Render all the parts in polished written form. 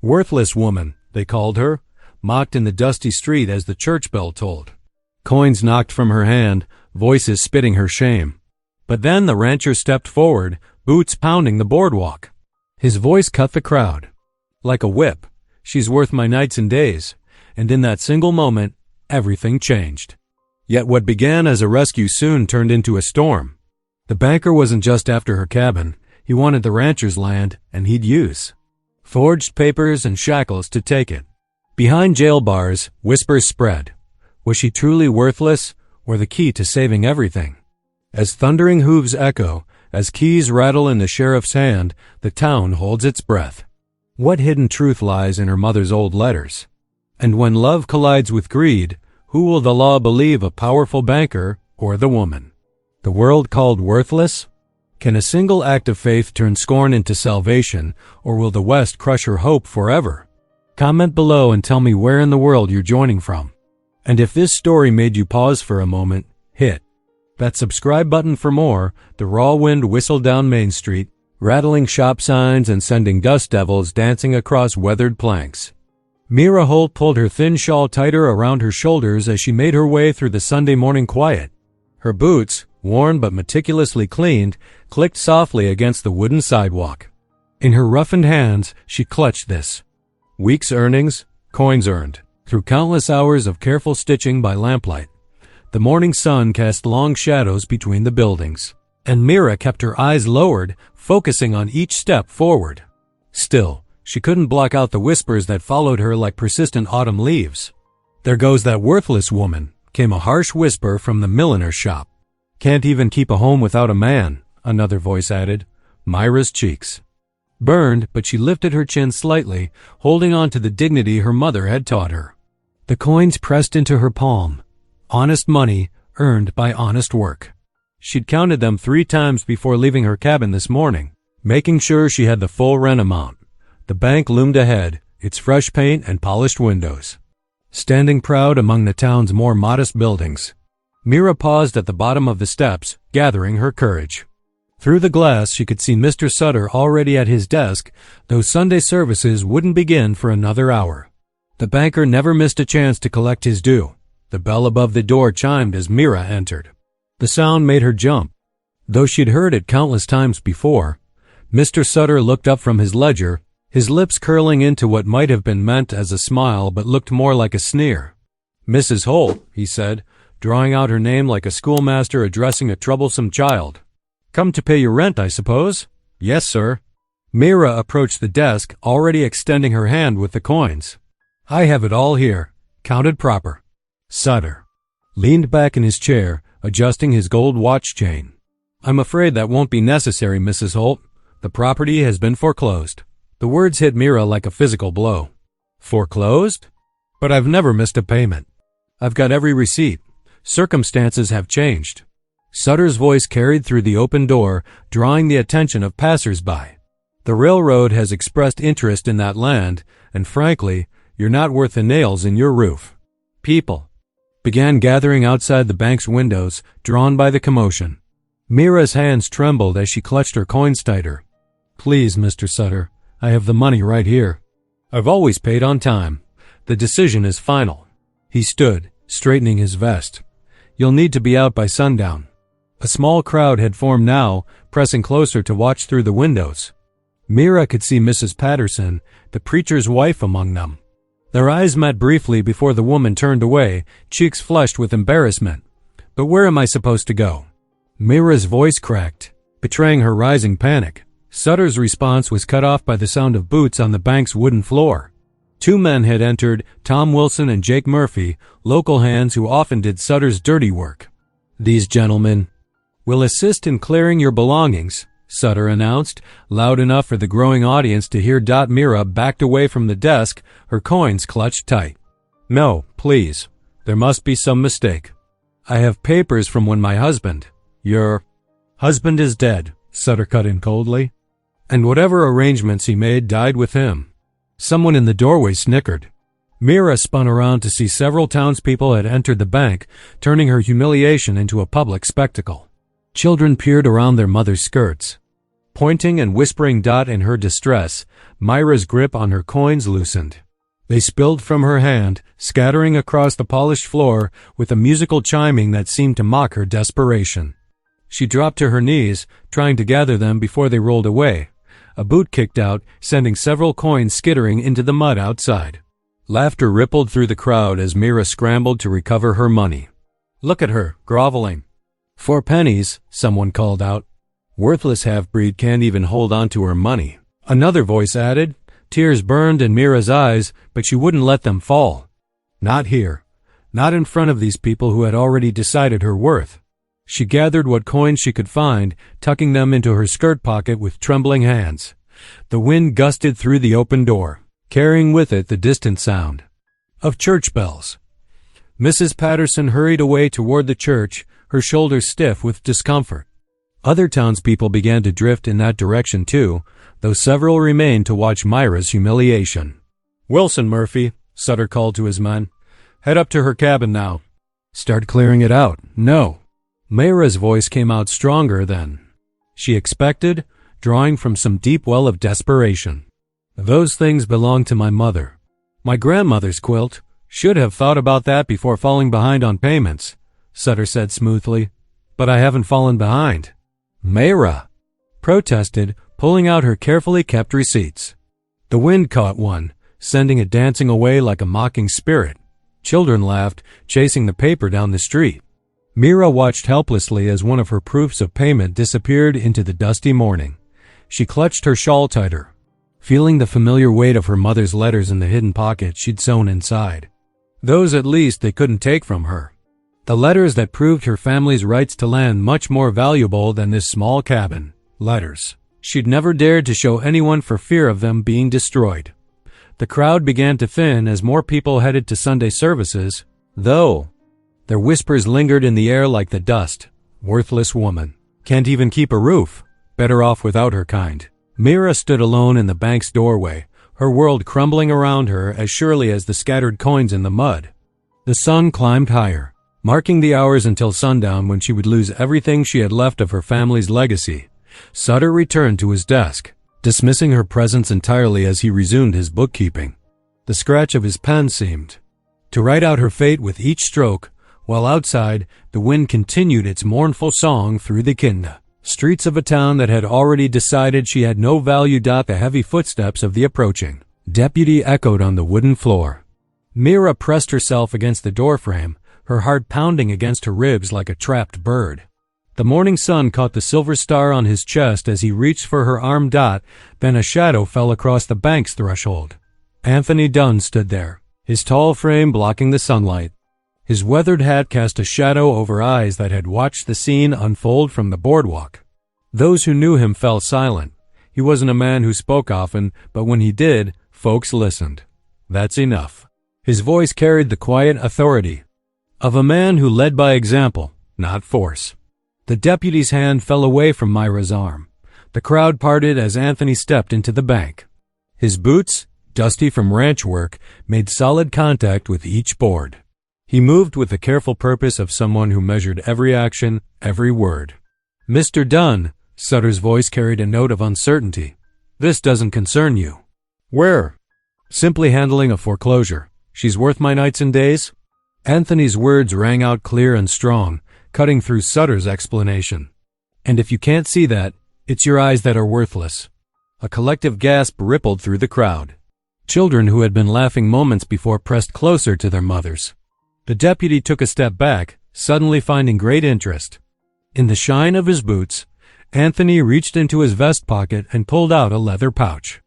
Worthless woman, they called her, mocked in the dusty street as the church bell tolled. Coins knocked from her hand, voices spitting her shame. But then the rancher stepped forward, boots pounding the boardwalk. His voice cut the crowd. Like a whip, she's worth my nights and days, and in that single moment, everything changed. Yet what began as a rescue soon turned into a storm. The banker wasn't just after her cabin, he wanted the rancher's land, and he'd use forged papers and shackles to take it. Behind jail bars, whispers spread. Was she truly worthless, or the key to saving everything? As thundering hooves echo, as keys rattle in the sheriff's hand, the town holds its breath. What hidden truth lies in her mother's old letters? And when love collides with greed, who will the law believe, a powerful banker or the woman? The world called worthless? Can a single act of faith turn scorn into salvation, or will the West crush her hope forever? Comment below and tell me where in the world you're joining from. And if this story made you pause for a moment, hit that subscribe button for more. The raw wind whistled down Main Street, rattling shop signs and sending dust devils dancing across weathered planks. Mira Holt pulled her thin shawl tighter around her shoulders as she made her way through the Sunday morning quiet. Her boots, worn but meticulously cleaned, clicked softly against the wooden sidewalk. In her roughened hands, she clutched this week's earnings, coins earned through countless hours of careful stitching by lamplight. The morning sun cast long shadows between the buildings, and Mira kept her eyes lowered, focusing on each step forward. Still, she couldn't block out the whispers that followed her like persistent autumn leaves. "There goes that worthless woman," came a harsh whisper from the milliner's shop. "Can't even keep a home without a man," another voice added. Myra's cheeks burned, but she lifted her chin slightly, holding on to the dignity her mother had taught her. The coins pressed into her palm. Honest money, earned by honest work. She'd counted them 3 times before leaving her cabin this morning, making sure she had the full rent amount. The bank loomed ahead, its fresh paint and polished windows, standing proud among the town's more modest buildings. Mira paused at the bottom of the steps, gathering her courage. Through the glass she could see Mr. Sutter already at his desk, though Sunday services wouldn't begin for another hour. The banker never missed a chance to collect his due. The bell above the door chimed as Mira entered. The sound made her jump. Though she'd heard it countless times before, Mr. Sutter looked up from his ledger, his lips curling into what might have been meant as a smile but looked more like a sneer. "Mrs. Holt," he said, drawing out her name like a schoolmaster addressing a troublesome child. "Come to pay your rent, I suppose?" "Yes, sir." Mira approached the desk, already extending her hand with the coins. "I have it all here, counted proper." Sutter leaned back in his chair, adjusting his gold watch chain. "I'm afraid that won't be necessary, Mrs. Holt. The property has been foreclosed." The words hit Mira like a physical blow. "Foreclosed? But I've never missed a payment. I've got every receipt. Circumstances have changed." Sutter's voice carried through the open door, drawing the attention of passers-by. "The railroad has expressed interest in that land, and frankly, you're not worth the nails in your roof." People began gathering outside the bank's windows, drawn by the commotion. Mira's hands trembled as she clutched her coins tighter. "Please, Mr. Sutter, I have the money right here. I've always paid on time. The decision is final." He stood, straightening his vest. "You'll need to be out by sundown." A small crowd had formed now, pressing closer to watch through the windows. Mira could see Mrs. Patterson, the preacher's wife, among them. Their eyes met briefly before the woman turned away, cheeks flushed with embarrassment. "But where am I supposed to go?" Mira's voice cracked, betraying her rising panic. Sutter's response was cut off by the sound of boots on the bank's wooden floor. 2 men had entered, Tom Wilson and Jake Murphy, local hands who often did Sutter's dirty work. "These gentlemen will assist in clearing your belongings," Sutter announced, loud enough for the growing audience to hear. Mira backed away from the desk, her coins clutched tight. "No, please. There must be some mistake. I have papers from when my husband—" "Your husband is dead," Sutter cut in coldly. "And whatever arrangements he made died with him." Someone in the doorway snickered. Mira spun around to see several townspeople had entered the bank, turning her humiliation into a public spectacle. Children peered around their mothers' skirts. Pointing and whispering in her distress, Myra's grip on her coins loosened. They spilled from her hand, scattering across the polished floor with a musical chiming that seemed to mock her desperation. She dropped to her knees, trying to gather them before they rolled away. A boot kicked out, sending several coins skittering into the mud outside. Laughter rippled through the crowd as Myra scrambled to recover her money. "Look at her, groveling." "4 pennies," someone called out. "Worthless half-breed can't even hold on to her money." Another voice added. Tears burned in Myra's eyes, but she wouldn't let them fall. Not here. Not in front of these people who had already decided her worth. She gathered what coins she could find, tucking them into her skirt pocket with trembling hands. The wind gusted through the open door, carrying with it the distant sound of church bells. Mrs. Patterson hurried away toward the church, her shoulders stiff with discomfort. Other townspeople began to drift in that direction too, though several remained to watch Myra's humiliation. "Wilson Murphy," Sutter called to his men. "Head up to her cabin now. Start clearing it out." "No." Myra's voice came out stronger than she expected, drawing from some deep well of desperation. "Those things belong to my mother. My grandmother's quilt. Should have thought about that before falling behind on payments," Sutter said smoothly. "But I haven't fallen behind." Myra protested, pulling out her carefully kept receipts. The wind caught one, sending it dancing away like a mocking spirit. Children laughed, chasing the paper down the street. Myra watched helplessly as one of her proofs of payment disappeared into the dusty morning. She clutched her shawl tighter, feeling the familiar weight of her mother's letters in the hidden pocket she'd sewn inside. Those at least they couldn't take from her. The letters that proved her family's rights to land much more valuable than this small cabin. Letters she'd never dared to show anyone for fear of them being destroyed. The crowd began to thin as more people headed to Sunday services, though their whispers lingered in the air like the dust. "Worthless woman. Can't even keep a roof. Better off without her kind." Myra stood alone in the bank's doorway, her world crumbling around her as surely as the scattered coins in the mud. The sun climbed higher, marking the hours until sundown when she would lose everything she had left of her family's legacy. Sutter returned to his desk, dismissing her presence entirely as he resumed his bookkeeping. The scratch of his pen seemed to write out her fate with each stroke, while outside, the wind continued its mournful song through the Kinda streets of a town that had already decided she had no value. The heavy footsteps of the approaching deputy echoed on the wooden floor. Myra pressed herself against the doorframe, her heart pounding against her ribs like a trapped bird. The morning sun caught the silver star on his chest as he reached for her arm. Then a shadow fell across the bank's threshold. Anthony Dunn stood there, his tall frame blocking the sunlight. His weathered hat cast a shadow over eyes that had watched the scene unfold from the boardwalk. Those who knew him fell silent. He wasn't a man who spoke often, but when he did, folks listened. "That's enough." His voice carried the quiet authority of a man who led by example, not force. The deputy's hand fell away from Myra's arm. The crowd parted as Anthony stepped into the bank. His boots, dusty from ranch work, made solid contact with each board. He moved with the careful purpose of someone who measured every action, every word. "Mr. Dunn," Sutter's voice carried a note of uncertainty. "This doesn't concern you." "Where?" "Simply handling a foreclosure. She's worth my nights and days?" Anthony's words rang out clear and strong, cutting through Sutter's explanation. "And if you can't see that, it's your eyes that are worthless." A collective gasp rippled through the crowd. Children who had been laughing moments before pressed closer to their mothers. The deputy took a step back, suddenly finding great interest. In the shine of his boots, Anthony reached into his vest pocket and pulled out a leather pouch.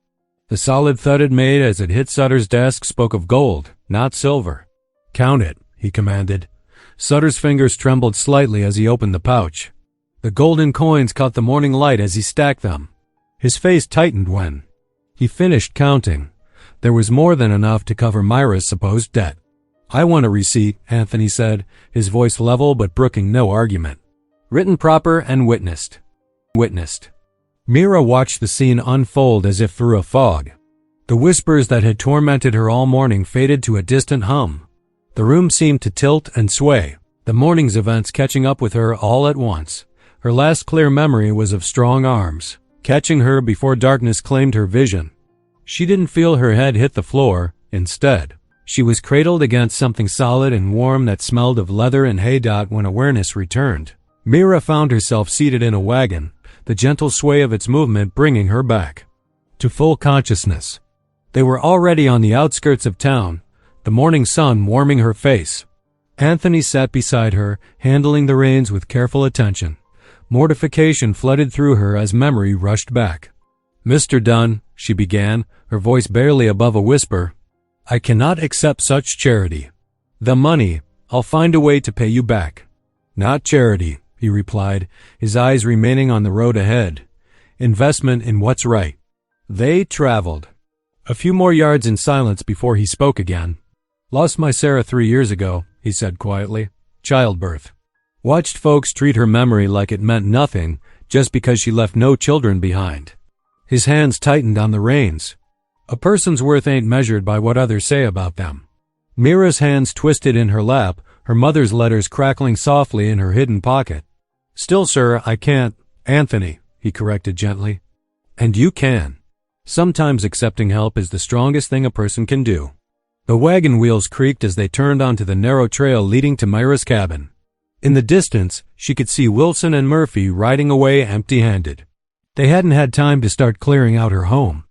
The solid thud it made as it hit Sutter's desk spoke of gold, not silver. "Count it," he commanded. Sutter's fingers trembled slightly as he opened the pouch. The golden coins caught the morning light as he stacked them. His face tightened when he finished counting. There was more than enough to cover Myra's supposed debt. "I want a receipt," Anthony said, his voice level but brooking no argument. "Written proper and witnessed." Witnessed. Myra watched the scene unfold as if through a fog. The whispers that had tormented her all morning faded to a distant hum. The room seemed to tilt and sway, the morning's events catching up with her all at once. Her last clear memory was of strong arms, catching her before darkness claimed her vision. She didn't feel her head hit the floor. Instead, she was cradled against something solid and warm that smelled of leather and hay. When awareness returned, Mira found herself seated in a wagon, the gentle sway of its movement bringing her back to full consciousness. They were already on the outskirts of town, the morning sun warming her face. Anthony sat beside her, handling the reins with careful attention. Mortification flooded through her as memory rushed back. "Mr. Dunn," she began, her voice barely above a whisper, "I cannot accept such charity. The money, I'll find a way to pay you back." "Not charity," he replied, his eyes remaining on the road ahead. "Investment in what's right." They traveled a few more yards in silence before he spoke again. "Lost my Sarah 3 years ago," he said quietly. "Childbirth." Watched folks treat her memory like it meant nothing just because she left no children behind. His hands tightened on the reins. A person's worth ain't measured by what others say about them. Mira's hands twisted in her lap, her mother's letters crackling softly in her hidden pocket. "Still, sir, I can't." "Anthony," he corrected gently. "And you can. Sometimes accepting help is the strongest thing a person can do." The wagon wheels creaked as they turned onto the narrow trail leading to Myra's cabin. In the distance, she could see Wilson and Murphy riding away empty-handed. They hadn't had time to start clearing out her home.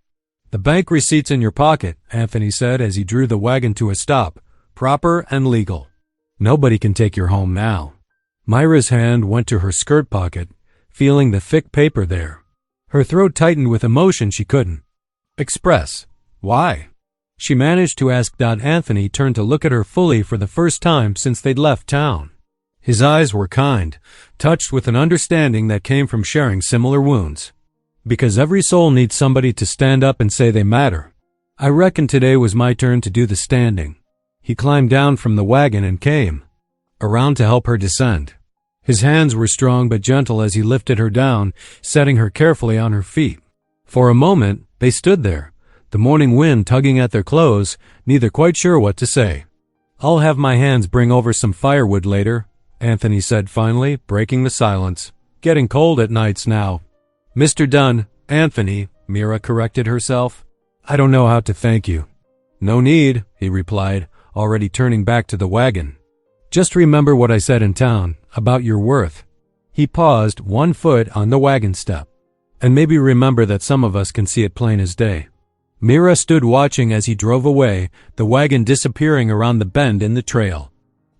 "The bank receipt's in your pocket," Anthony said as he drew the wagon to a stop. "Proper and legal. Nobody can take your home now." Myra's hand went to her skirt pocket, feeling the thick paper there. Her throat tightened with emotion she couldn't express. "Why?" she managed to ask. Anthony turned to look at her fully for the first time since they'd left town. His eyes were kind, touched with an understanding that came from sharing similar wounds. "Because every soul needs somebody to stand up and say they matter. I reckon today was my turn to do the standing." He climbed down from the wagon and came around to help her descend. His hands were strong but gentle as he lifted her down, setting her carefully on her feet. For a moment, they stood there, the morning wind tugging at their clothes, neither quite sure what to say. "I'll have my hands bring over some firewood later," Anthony said finally, breaking the silence. "Getting cold at nights now." "Mr. Dunn," "Anthony," Mira corrected herself. "I don't know how to thank you." "No need," he replied, already turning back to the wagon. "Just remember what I said in town, about your worth." He paused, one foot on the wagon step. "And maybe remember that some of us can see it plain as day." Mira stood watching as he drove away, the wagon disappearing around the bend in the trail.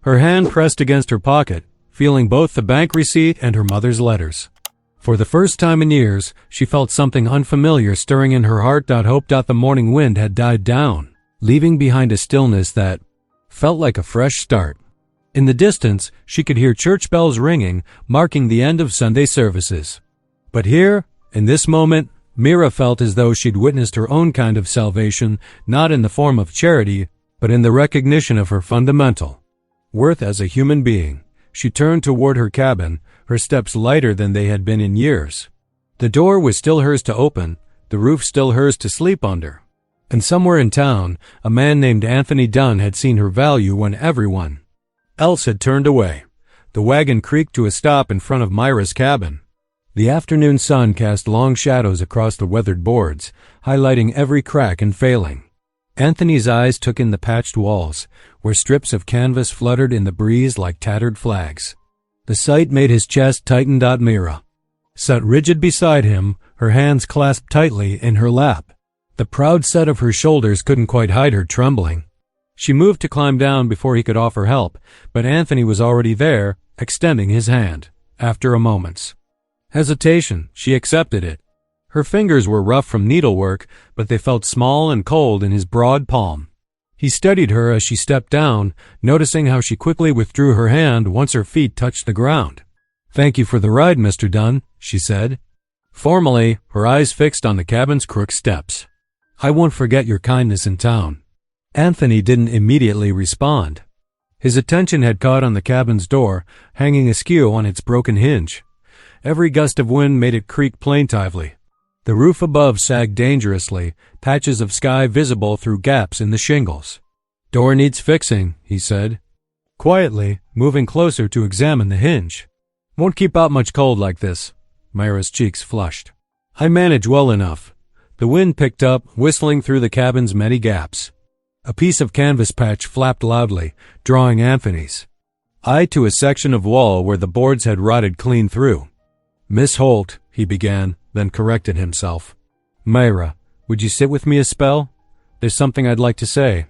Her hand pressed against her pocket, feeling both the bank receipt and her mother's letters. For the first time in years, she felt something unfamiliar stirring in her heart. Hope the morning wind had died down, leaving behind a stillness that felt like a fresh start. In the distance, she could hear church bells ringing, marking the end of Sunday services. But here, in this moment, Mira felt as though she'd witnessed her own kind of salvation, not in the form of charity, but in the recognition of her fundamental worth as a human being. She turned toward her cabin, her steps lighter than they had been in years. The door was still hers to open, the roof still hers to sleep under. And somewhere in town, a man named Anthony Dunn had seen her value when everyone else had turned away. The wagon creaked to a stop in front of Myra's cabin. The afternoon sun cast long shadows across the weathered boards, highlighting every crack and failing. Anthony's eyes took in the patched walls, where strips of canvas fluttered in the breeze like tattered flags. The sight made his chest tighten. Mira sat rigid beside him, her hands clasped tightly in her lap. The proud set of her shoulders couldn't quite hide her trembling. She moved to climb down before he could offer help, but Anthony was already there, extending his hand. After a moment's hesitation, she accepted it. Her fingers were rough from needlework, but they felt small and cold in his broad palm. He steadied her as she stepped down, noticing how she quickly withdrew her hand once her feet touched the ground. "Thank you for the ride, Mr. Dunn," she said, formally, her eyes fixed on the cabin's crook steps. "I won't forget your kindness in town." Anthony didn't immediately respond. His attention had caught on the cabin's door, hanging askew on its broken hinge. Every gust of wind made it creak plaintively. The roof above sagged dangerously, patches of sky visible through gaps in the shingles. "Door needs fixing," he said, quietly, moving closer to examine the hinge. "Won't keep out much cold like this." Myra's cheeks flushed. I manage well enough. The wind picked up, whistling through the cabin's many gaps. A piece of canvas patch flapped loudly, drawing Anthony's eye to a section of wall where the boards had rotted clean through. "Miss Holt," he began, then corrected himself. "Myra, would you sit with me a spell? There's something I'd like to say."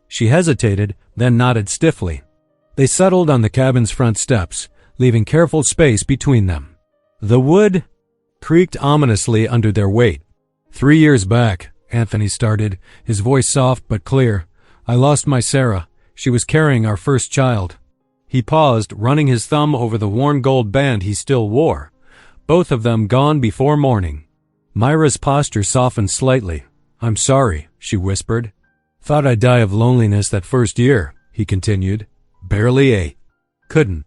She hesitated, then nodded stiffly. They settled on the cabin's front steps, leaving careful space between them. The wood creaked ominously under their weight. 3 years back, Anthony started, his voice soft but clear, "I lost my Sarah. She was carrying our first child." He paused, running his thumb over the worn gold band he still wore. Both of them gone before morning. Myra's posture softened slightly. "I'm sorry," she whispered. "Thought I'd die of loneliness that first year," he continued. "Barely ate. Couldn't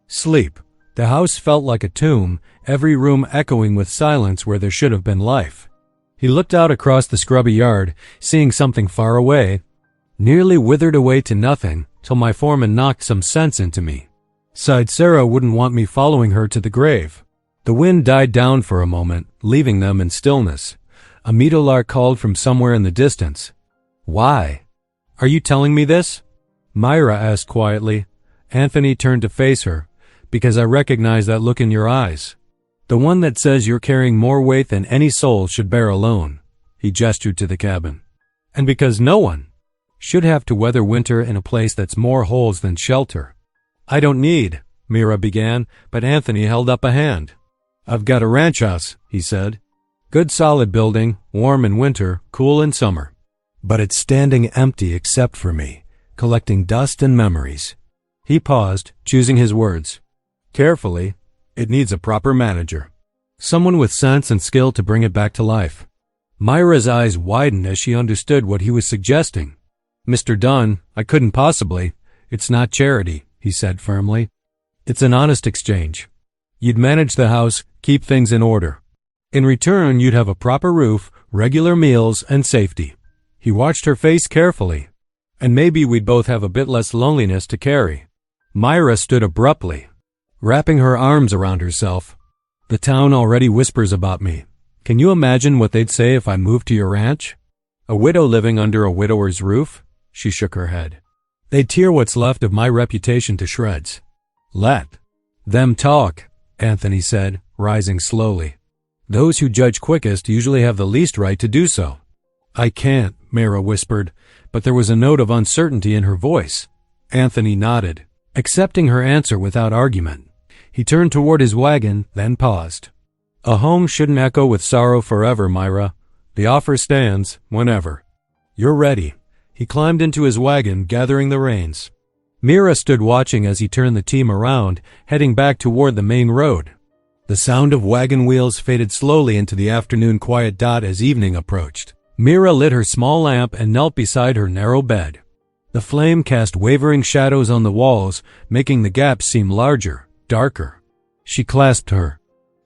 sleep. The house felt like a tomb, every room echoing with silence where there should have been life." He looked out across the scrubby yard, seeing something far away. "Nearly withered away to nothing, till my foreman knocked some sense into me. Sighed Sarah wouldn't want me following her to the grave." The wind died down for a moment, leaving them in stillness. A meadowlark called from somewhere in the distance. "Why? Are you telling me this?" Myra asked quietly. Anthony turned to face her. "Because I recognize that look in your eyes. The one that says you're carrying more weight than any soul should bear alone." He gestured to the cabin. "And because no one should have to weather winter in a place that's more holes than shelter." "I don't need," Myra began, but Anthony held up a hand. "I've got a ranch house," he said. "Good solid building, warm in winter, cool in summer. But it's standing empty except for me, collecting dust and memories." He paused, choosing his words carefully. "It needs a proper manager. Someone with sense and skill to bring it back to life." Myra's eyes widened as she understood what he was suggesting. "Mr. Dunn, I couldn't possibly. It's not charity," he said firmly. "It's an honest exchange. You'd manage the house, keep things in order. In return, you'd have a proper roof, regular meals, and safety." He watched her face carefully. "And maybe we'd both have a bit less loneliness to carry." Myra stood abruptly, wrapping her arms around herself. "The town already whispers about me. Can you imagine what they'd say if I moved to your ranch? A widow living under a widower's roof?" She shook her head. "They'd tear what's left of my reputation to shreds." "Let them talk," Anthony said, rising slowly. "Those who judge quickest usually have the least right to do so." "I can't," Myra whispered, but there was a note of uncertainty in her voice. Anthony nodded, accepting her answer without argument. He turned toward his wagon, then paused. "A home shouldn't echo with sorrow forever, Myra. The offer stands, whenever you're ready." He climbed into his wagon, gathering the reins. Myra stood watching as he turned the team around, heading back toward the main road. The sound of wagon wheels faded slowly into the afternoon quiet dot as evening approached. Myra lit her small lamp and knelt beside her narrow bed. The flame cast wavering shadows on the walls, making the gaps seem larger, darker. She clasped her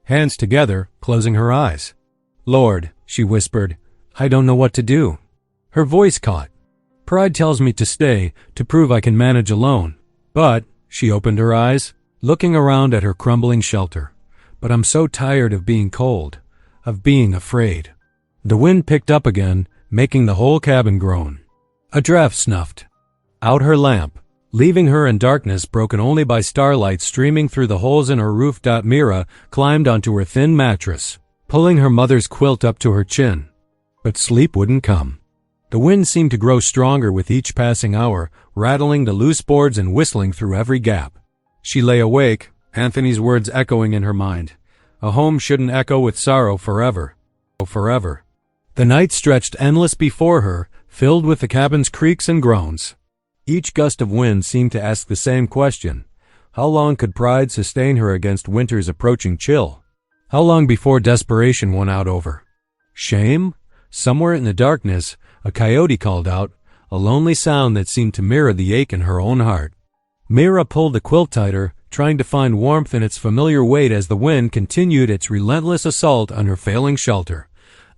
hands together, closing her eyes. "Lord," she whispered, "I don't know what to do." Her voice caught. "Pride tells me to stay, to prove I can manage alone. But," she opened her eyes, looking around at her crumbling shelter, "but I'm so tired of being cold, of being afraid." The wind picked up again, making the whole cabin groan. A draft snuffed out her lamp, leaving her in darkness broken only by starlight streaming through the holes in her roof. Myra climbed onto her thin mattress, pulling her mother's quilt up to her chin. But sleep wouldn't come. The wind seemed to grow stronger with each passing hour, rattling the loose boards and whistling through every gap. She lay awake, Anthony's words echoing in her mind. A home shouldn't echo with sorrow forever. Forever. The night stretched endless before her, filled with the cabin's creaks and groans. Each gust of wind seemed to ask the same question. How long could pride sustain her against winter's approaching chill? How long before desperation won out over shame? Somewhere in the darkness, a coyote called out, a lonely sound that seemed to mirror the ache in her own heart. Myra pulled the quilt tighter, trying to find warmth in its familiar weight as the wind continued its relentless assault on her failing shelter.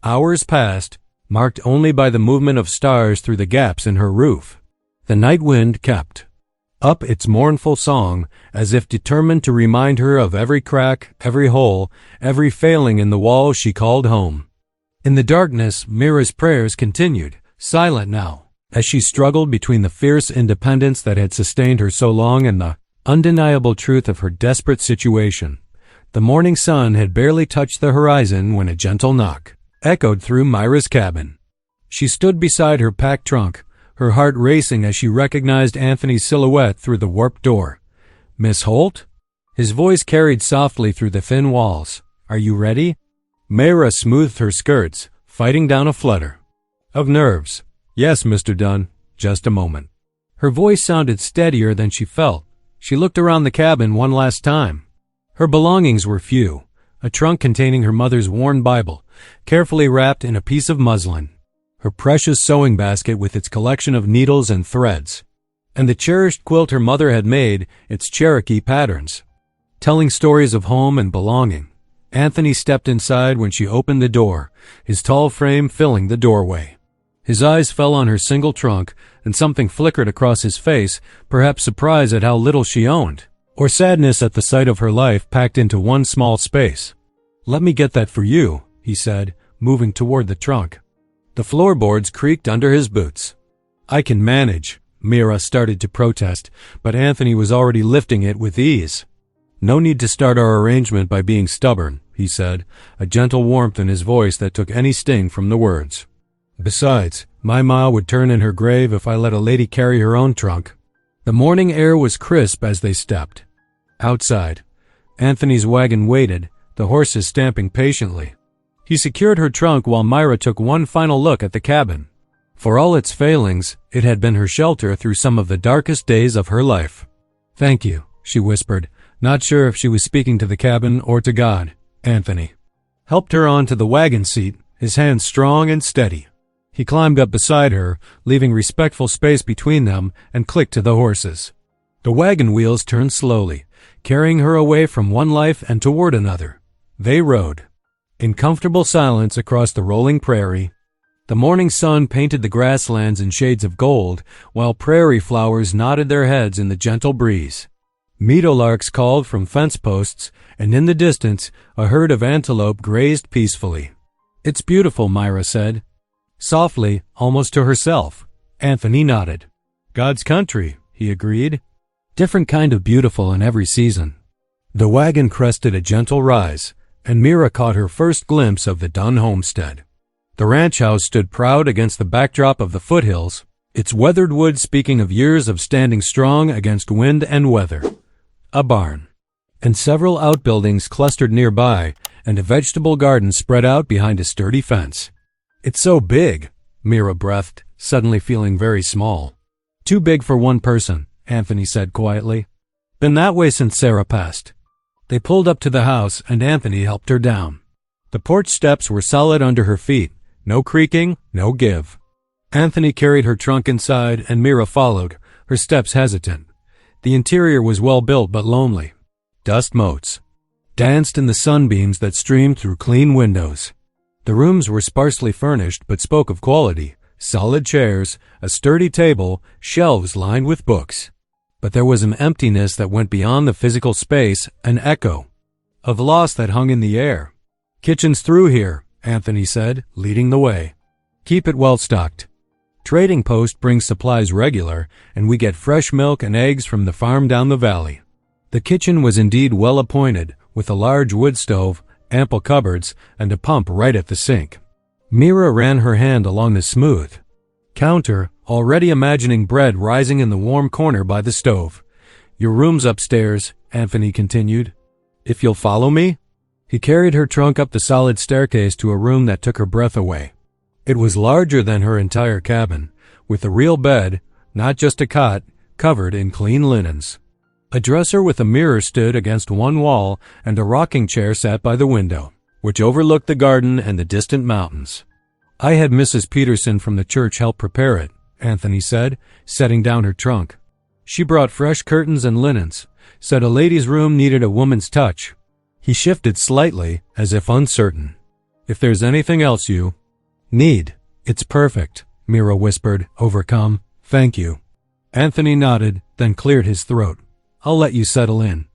Hours passed, marked only by the movement of stars through the gaps in her roof. The night wind kept up its mournful song, as if determined to remind her of every crack, every hole, every failing in the wall she called home. In the darkness, Mira's prayers continued, silent now, as she struggled between the fierce independence that had sustained her so long and the undeniable truth of her desperate situation. The morning sun had barely touched the horizon when a gentle knock echoed through Myra's cabin. She stood beside her packed trunk, her heart racing as she recognized Anthony's silhouette through the warped door. "Miss Holt?" His voice carried softly through the thin walls. "Are you ready?" Myra smoothed her skirts, fighting down a flutter of nerves. "Yes, Mr. Dunn. Just a moment." Her voice sounded steadier than she felt. She looked around the cabin one last time. Her belongings were few. A trunk containing her mother's worn Bible, carefully wrapped in a piece of muslin, her precious sewing basket with its collection of needles and threads, and the cherished quilt her mother had made, its Cherokee patterns, telling stories of home and belonging. Anthony stepped inside when she opened the door, his tall frame filling the doorway. His eyes fell on her single trunk, and something flickered across his face, perhaps surprise at how little she owned, or sadness at the sight of her life packed into one small space. "Let me get that for you," he said, moving toward the trunk. The floorboards creaked under his boots. "I can manage," Mira started to protest, but Anthony was already lifting it with ease. "No need to start our arrangement by being stubborn," he said, a gentle warmth in his voice that took any sting from the words. "Besides, my ma would turn in her grave if I let a lady carry her own trunk." The morning air was crisp as they stepped. Outside, Anthony's wagon waited, the horses stamping patiently. He secured her trunk while Myra took one final look at the cabin. For all its failings, it had been her shelter through some of the darkest days of her life. "Thank you," she whispered, not sure if she was speaking to the cabin or to God. Anthony helped her onto the wagon seat, his hands strong and steady. He climbed up beside her, leaving respectful space between them, and clicked to the horses. The wagon wheels turned slowly, carrying her away from one life and toward another. They rode in comfortable silence across the rolling prairie. The morning sun painted the grasslands in shades of gold, while prairie flowers nodded their heads in the gentle breeze. Meadowlarks called from fence posts, and in the distance, a herd of antelope grazed peacefully. "It's beautiful," Myra said, softly, almost to herself. Anthony nodded. "God's country," he agreed. "Different kind of beautiful in every season." The wagon crested a gentle rise, and Mira caught her first glimpse of the Dunn homestead. The ranch house stood proud against the backdrop of the foothills, its weathered wood speaking of years of standing strong against wind and weather. A barn and several outbuildings clustered nearby, and a vegetable garden spread out behind a sturdy fence. "It's so big," Mira breathed, suddenly feeling very small. "Too big for one person," Anthony said quietly. "Been that way since Sarah passed." They pulled up to the house, and Anthony helped her down. The porch steps were solid under her feet, no creaking, no give. Anthony carried her trunk inside, and Mira followed, her steps hesitant. The interior was well built but lonely. Dust motes danced in the sunbeams that streamed through clean windows. The rooms were sparsely furnished but spoke of quality: solid chairs, a sturdy table, shelves lined with books. But there was an emptiness that went beyond the physical space, an echo of loss that hung in the air. "Kitchen's through here," Anthony said, leading the way. "Keep it well stocked. Trading post brings supplies regular, and we get fresh milk and eggs from the farm down the valley." The kitchen was indeed well appointed, with a large wood stove, ample cupboards, and a pump right at the sink. Mira ran her hand along the smooth counter, already imagining bread rising in the warm corner by the stove. "Your room's upstairs," Anthony continued. "If you'll follow me?" He carried her trunk up the solid staircase to a room that took her breath away. It was larger than her entire cabin, with a real bed, not just a cot, covered in clean linens. A dresser with a mirror stood against one wall, and a rocking chair sat by the window, which overlooked the garden and the distant mountains. "I had Mrs. Peterson from the church help prepare it," Anthony said, setting down her trunk. "She brought fresh curtains and linens, said a lady's room needed a woman's touch." He shifted slightly, as if uncertain. "If there's anything else you need, it's perfect," Mira whispered, overcome. "Thank you." Anthony nodded, then cleared his throat. "I'll let you settle in.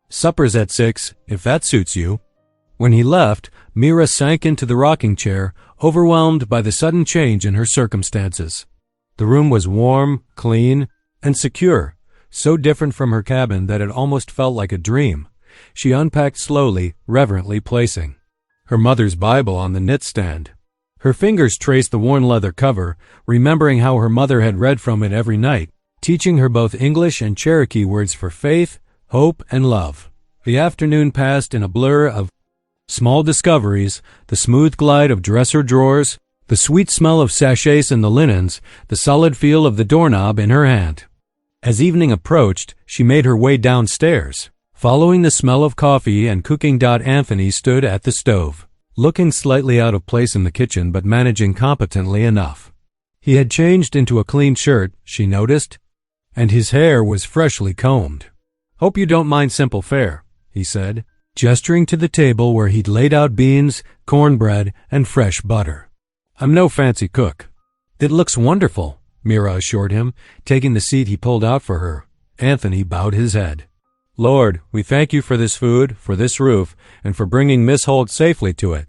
Supper's at 6, if that suits you." When he left, Mira sank into the rocking chair, overwhelmed by the sudden change in her circumstances. The room was warm, clean, and secure, so different from her cabin that it almost felt like a dream. She unpacked slowly, reverently placing her mother's Bible on the knitstand. Her fingers traced the worn leather cover, remembering how her mother had read from it every night, teaching her both English and Cherokee words for faith, hope, and love. The afternoon passed in a blur of small discoveries, the smooth glide of dresser drawers, the sweet smell of sachets in the linens, the solid feel of the doorknob in her hand. As evening approached, she made her way downstairs, following the smell of coffee and cooking. Anthony stood at the stove, looking slightly out of place in the kitchen but managing competently enough. He had changed into a clean shirt, she noticed, and his hair was freshly combed. "Hope you don't mind simple fare," he said, gesturing to the table where he'd laid out beans, cornbread, and fresh butter. "I'm no fancy cook." "It looks wonderful," Mira assured him, taking the seat he pulled out for her. Anthony bowed his head. "Lord, we thank you for this food, for this roof, and for bringing Miss Holt safely to it.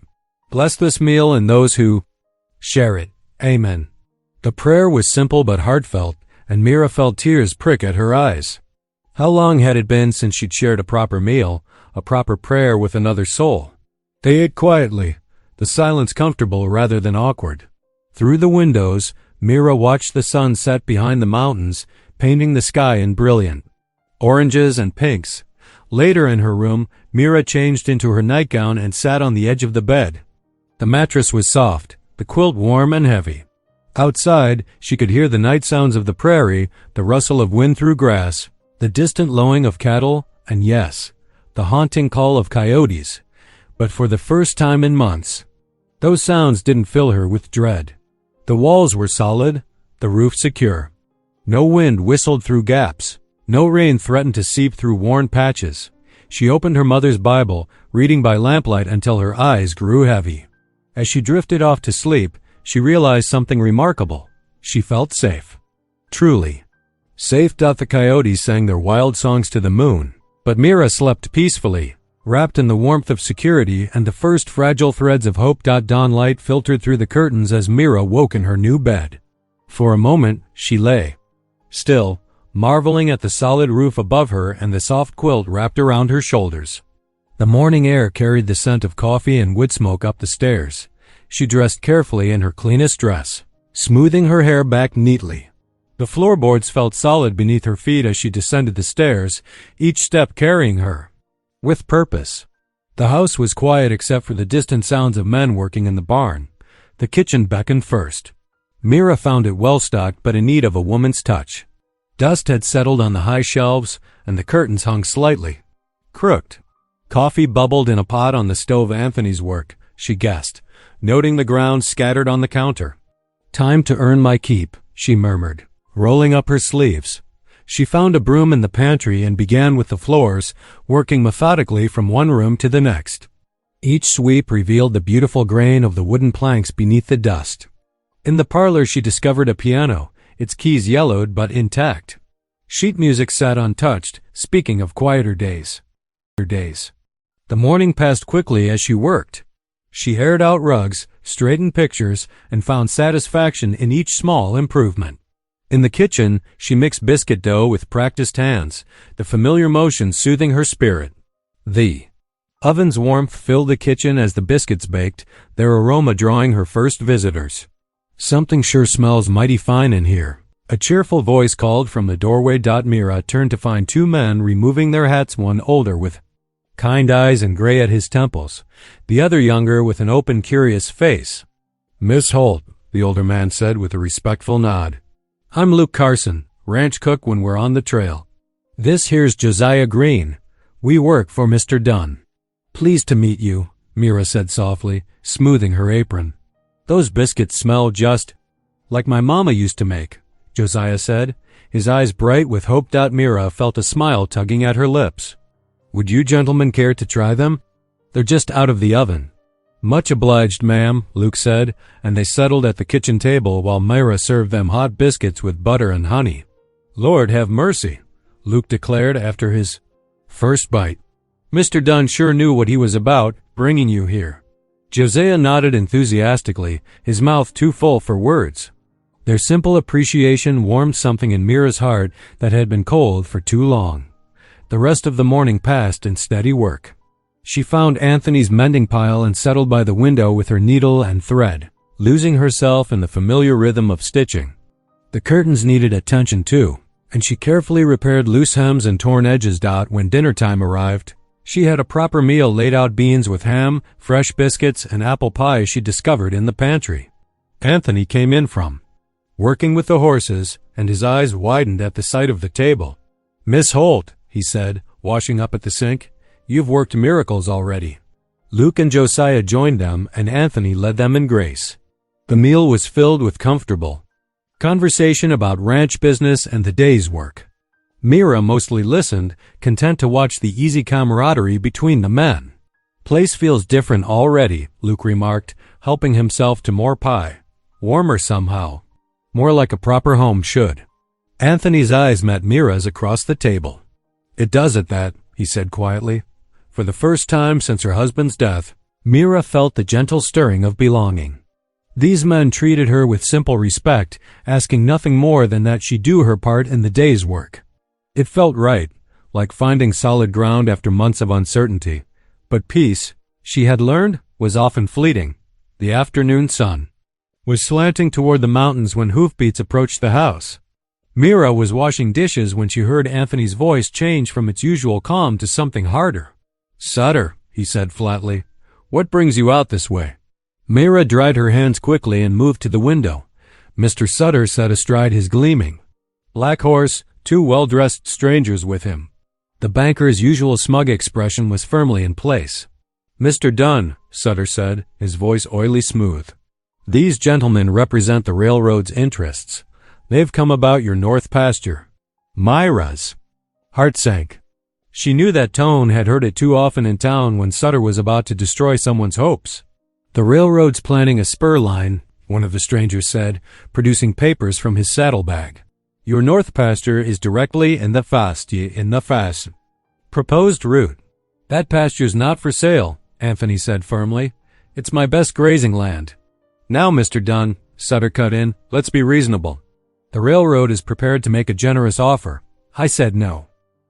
Bless this meal and those who share it. Amen." The prayer was simple but heartfelt, and Mira felt tears prick at her eyes. How long had it been since she'd shared a proper meal, a proper prayer with another soul? They ate quietly, the silence comfortable rather than awkward. Through the windows, Mira watched the sun set behind the mountains, painting the sky in brilliant oranges and pinks. Later in her room, Mira changed into her nightgown and sat on the edge of the bed. The mattress was soft, the quilt warm and heavy. Outside, she could hear the night sounds of the prairie, the rustle of wind through grass, the distant lowing of cattle, and yes, the haunting call of coyotes. But for the first time in months, those sounds didn't fill her with dread. The walls were solid, the roof secure. No wind whistled through gaps. No rain threatened to seep through worn patches. She opened her mother's Bible, reading by lamplight until her eyes grew heavy. As she drifted off to sleep, she realized something remarkable. She felt safe. Truly. Safe. The coyotes sang their wild songs to the moon, but Mira slept peacefully, wrapped in the warmth of security, and the first fragile threads of hope. Dawn light filtered through the curtains as Mira woke in her new bed. For a moment, she lay still, marveling at the solid roof above her and the soft quilt wrapped around her shoulders. The morning air carried the scent of coffee and wood smoke up the stairs. She dressed carefully in her cleanest dress, smoothing her hair back neatly. The floorboards felt solid beneath her feet as she descended the stairs, each step carrying her with purpose. The house was quiet except for the distant sounds of men working in the barn. The kitchen beckoned first. Mira found it well-stocked but in need of a woman's touch. Dust had settled on the high shelves, and the curtains hung slightly crooked. Coffee bubbled in a pot on the stove. Anthony's work, she guessed, noting the ground scattered on the counter. "Time to earn my keep," she murmured, rolling up her sleeves. She found a broom in the pantry and began with the floors, working methodically from one room to the next. Each sweep revealed the beautiful grain of the wooden planks beneath the dust. In the parlor she discovered a piano, its keys yellowed but intact. Sheet music sat untouched, speaking of quieter days. The morning passed quickly as she worked. She aired out rugs, straightened pictures, and found satisfaction in each small improvement. In the kitchen, she mixed biscuit dough with practiced hands, the familiar motion soothing her spirit. The oven's warmth filled the kitchen as the biscuits baked, their aroma drawing her first visitors. "Something sure smells mighty fine in here," a cheerful voice called from the doorway. Mira turned to find two men removing their hats, one older with kind eyes and gray at his temples, the other younger with an open, curious face. "Miss Holt," the older man said with a respectful nod. "I'm Luke Carson, ranch cook when we're on the trail. This here's Josiah Green. We work for Mr. Dunn." "Pleased to meet you," Mira said softly, smoothing her apron. "Those biscuits smell just like my mama used to make," Josiah said, his eyes bright with hope. Mira felt a smile tugging at her lips. "Would you gentlemen care to try them? They're just out of the oven." "Much obliged, ma'am," Luke said, and they settled at the kitchen table while Mira served them hot biscuits with butter and honey. "Lord have mercy," Luke declared after his first bite. Mr. Dunn sure knew what he was about, bringing you here. Josiah nodded enthusiastically, his mouth too full for words. Their simple appreciation warmed something in Mira's heart that had been cold for too long. The rest of the morning passed in steady work. She found Anthony's mending pile and settled by the window with her needle and thread, losing herself in the familiar rhythm of stitching. The curtains needed attention too, and she carefully repaired loose hems and torn edges. When dinner time arrived, she had a proper meal laid out: beans with ham, fresh biscuits, and apple pie she discovered in the pantry. Anthony came in from working with the horses, and his eyes widened at the sight of the table. "Miss Holt," he said, washing up at the sink, "you've worked miracles already." Luke and Josiah joined them, and Anthony led them in grace. The meal was filled with comfortable conversation about ranch business and the day's work. Mira mostly listened, content to watch the easy camaraderie between the men. "Place feels different already," Luke remarked, helping himself to more pie. "Warmer somehow. More like a proper home should." Anthony's eyes met Mira's across the table. "It does at that," he said quietly. For the first time since her husband's death, Mira felt the gentle stirring of belonging. These men treated her with simple respect, asking nothing more than that she do her part in the day's work. It felt right, like finding solid ground after months of uncertainty. But peace, she had learned, was often fleeting. The afternoon sun was slanting toward the mountains when hoofbeats approached the house. Mira was washing dishes when she heard Anthony's voice change from its usual calm to something harder. "Sutter," he said flatly, "what brings you out this way?" Mira dried her hands quickly and moved to the window. Mr. Sutter sat astride his gleaming black horse, two well-dressed strangers with him. The banker's usual smug expression was firmly in place. "Mr. Dunn," Sutter said, his voice oily smooth, "these gentlemen represent the railroad's interests. They've come about your north pasture." Mira's heart sank. She knew that tone, had heard it too often in town when Sutter was about to destroy someone's hopes. "The railroad's planning a spur line," one of the strangers said, producing papers from his saddlebag. "Your north pasture is directly in the fast proposed route." "That pasture's not for sale," Anthony said firmly. "It's my best grazing land." "Now, Mr. Dunn," Sutter cut in, "let's be reasonable. The railroad is prepared to make a generous offer." "I said no."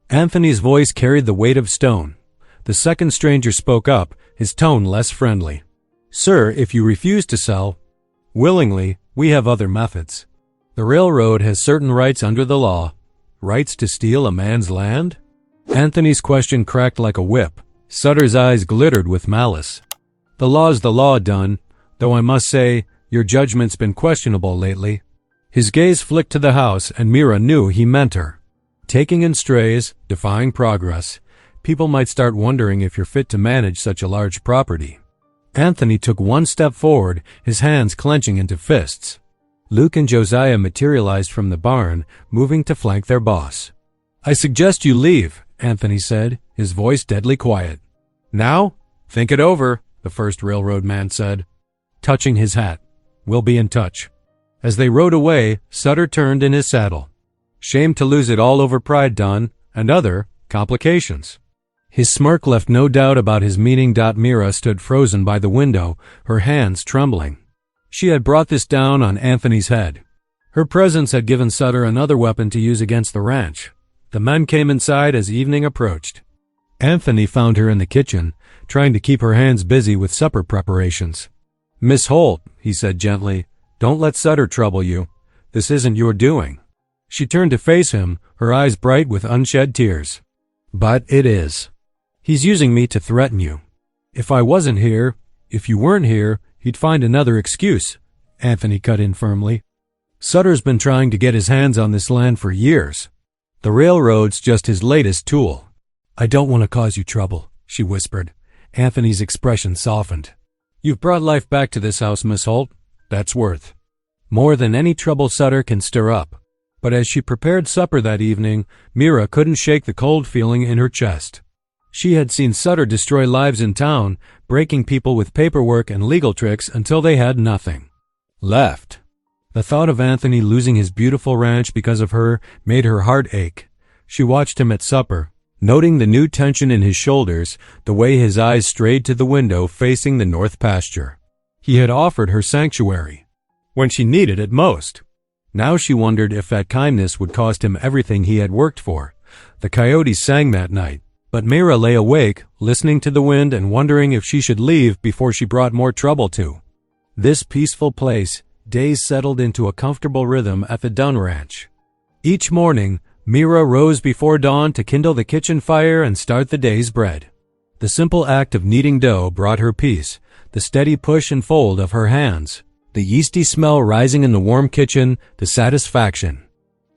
Anthony's voice carried the weight of stone. The second stranger spoke up, his tone less friendly. "Sir, if you refuse to sell willingly, we have other methods. The railroad has certain rights under the law." "Rights to steal a man's land?" Anthony's question cracked like a whip. Sutter's eyes glittered with malice. "The law's the law, Dunn, though I must say your judgment's been questionable lately." His gaze flicked to the house, and Mira knew he meant her. "Taking in strays, defying progress. People might start wondering if you're fit to manage such a large property." Anthony took one step forward, his hands clenching into fists. Luke and Josiah materialized from the barn, moving to flank their boss. "I suggest you leave," Anthony said, his voice deadly quiet. "Now? Think it over," the first railroad man said, touching his hat. "We'll be in touch." As they rode away, Sutter turned in his saddle. "Shame to lose it all over pride, Dunn, and other complications." His smirk left no doubt about his meaning. Mira stood frozen by the window, her hands trembling. She had brought this down on Anthony's head. Her presence had given Sutter another weapon to use against the ranch. The men came inside as evening approached. Anthony found her in the kitchen, trying to keep her hands busy with supper preparations. "Miss Holt," he said gently, "don't let Sutter trouble you. This isn't your doing." She turned to face him, her eyes bright with unshed tears. "But it is. He's using me to threaten you. If I wasn't here, if you weren't here, he'd find another excuse," Anthony cut in firmly. "Sutter's been trying to get his hands on this land for years. The railroad's just his latest tool." "I don't want to cause you trouble," she whispered. Anthony's expression softened. "You've brought life back to this house, Miss Holt. That's worth more than any trouble Sutter can stir up." But as she prepared supper that evening, Mira couldn't shake the cold feeling in her chest. She had seen Sutter destroy lives in town, breaking people with paperwork and legal tricks until they had nothing left. The thought of Anthony losing his beautiful ranch because of her made her heart ache. She watched him at supper, noting the new tension in his shoulders, the way his eyes strayed to the window facing the north pasture. He had offered her sanctuary when she needed it most. Now she wondered if that kindness would cost him everything he had worked for. The coyotes sang that night, but Mira lay awake, listening to the wind and wondering if she should leave before she brought more trouble to this peaceful place. Days settled into a comfortable rhythm at the Dunn Ranch. Each morning, Mira rose before dawn to kindle the kitchen fire and start the day's bread. The simple act of kneading dough brought her peace, the steady push and fold of her hands, the yeasty smell rising in the warm kitchen, the satisfaction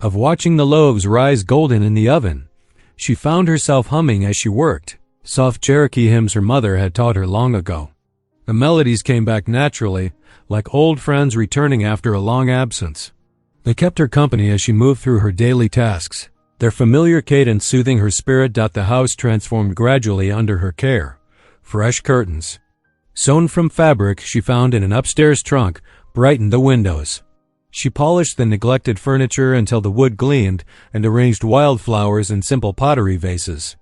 of watching the loaves rise golden in the oven. She found herself humming as she worked, soft Cherokee hymns her mother had taught her long ago. The melodies came back naturally, like old friends returning after a long absence. They kept her company as she moved through her daily tasks, their familiar cadence soothing her spirit. The house transformed gradually under her care. Fresh curtains, sewn from fabric she found in an upstairs trunk, brightened the windows. She polished the neglected furniture until the wood gleamed and arranged wildflowers in simple pottery vases.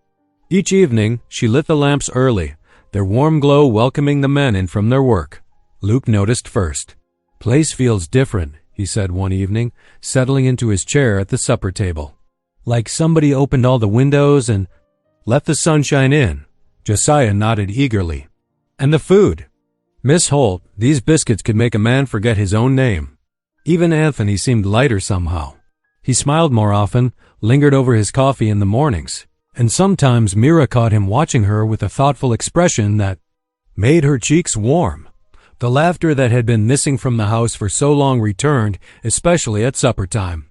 Each evening, she lit the lamps early, their warm glow welcoming the men in from their work. Luke noticed first. "Place feels different," he said one evening, settling into his chair at the supper table. "Like somebody opened all the windows and let the sunshine in." Josiah nodded eagerly. "And the food. Miss Holt, these biscuits could make a man forget his own name." Even Anthony seemed lighter somehow. He smiled more often, lingered over his coffee in the mornings, and sometimes Mira caught him watching her with a thoughtful expression that made her cheeks warm. The laughter that had been missing from the house for so long returned, especially at supper time.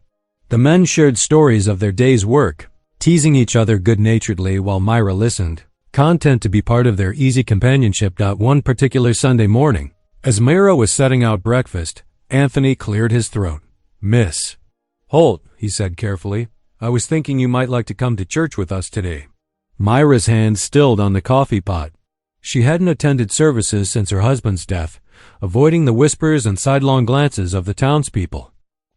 The men shared stories of their day's work, teasing each other good-naturedly while Myra listened, content to be part of their easy companionship. One particular Sunday morning, as Myra was setting out breakfast, Anthony cleared his throat. "Miss Holt," he said carefully, "I was thinking you might like to come to church with us today." Myra's hand stilled on the coffee pot. She hadn't attended services since her husband's death, avoiding the whispers and sidelong glances of the townspeople.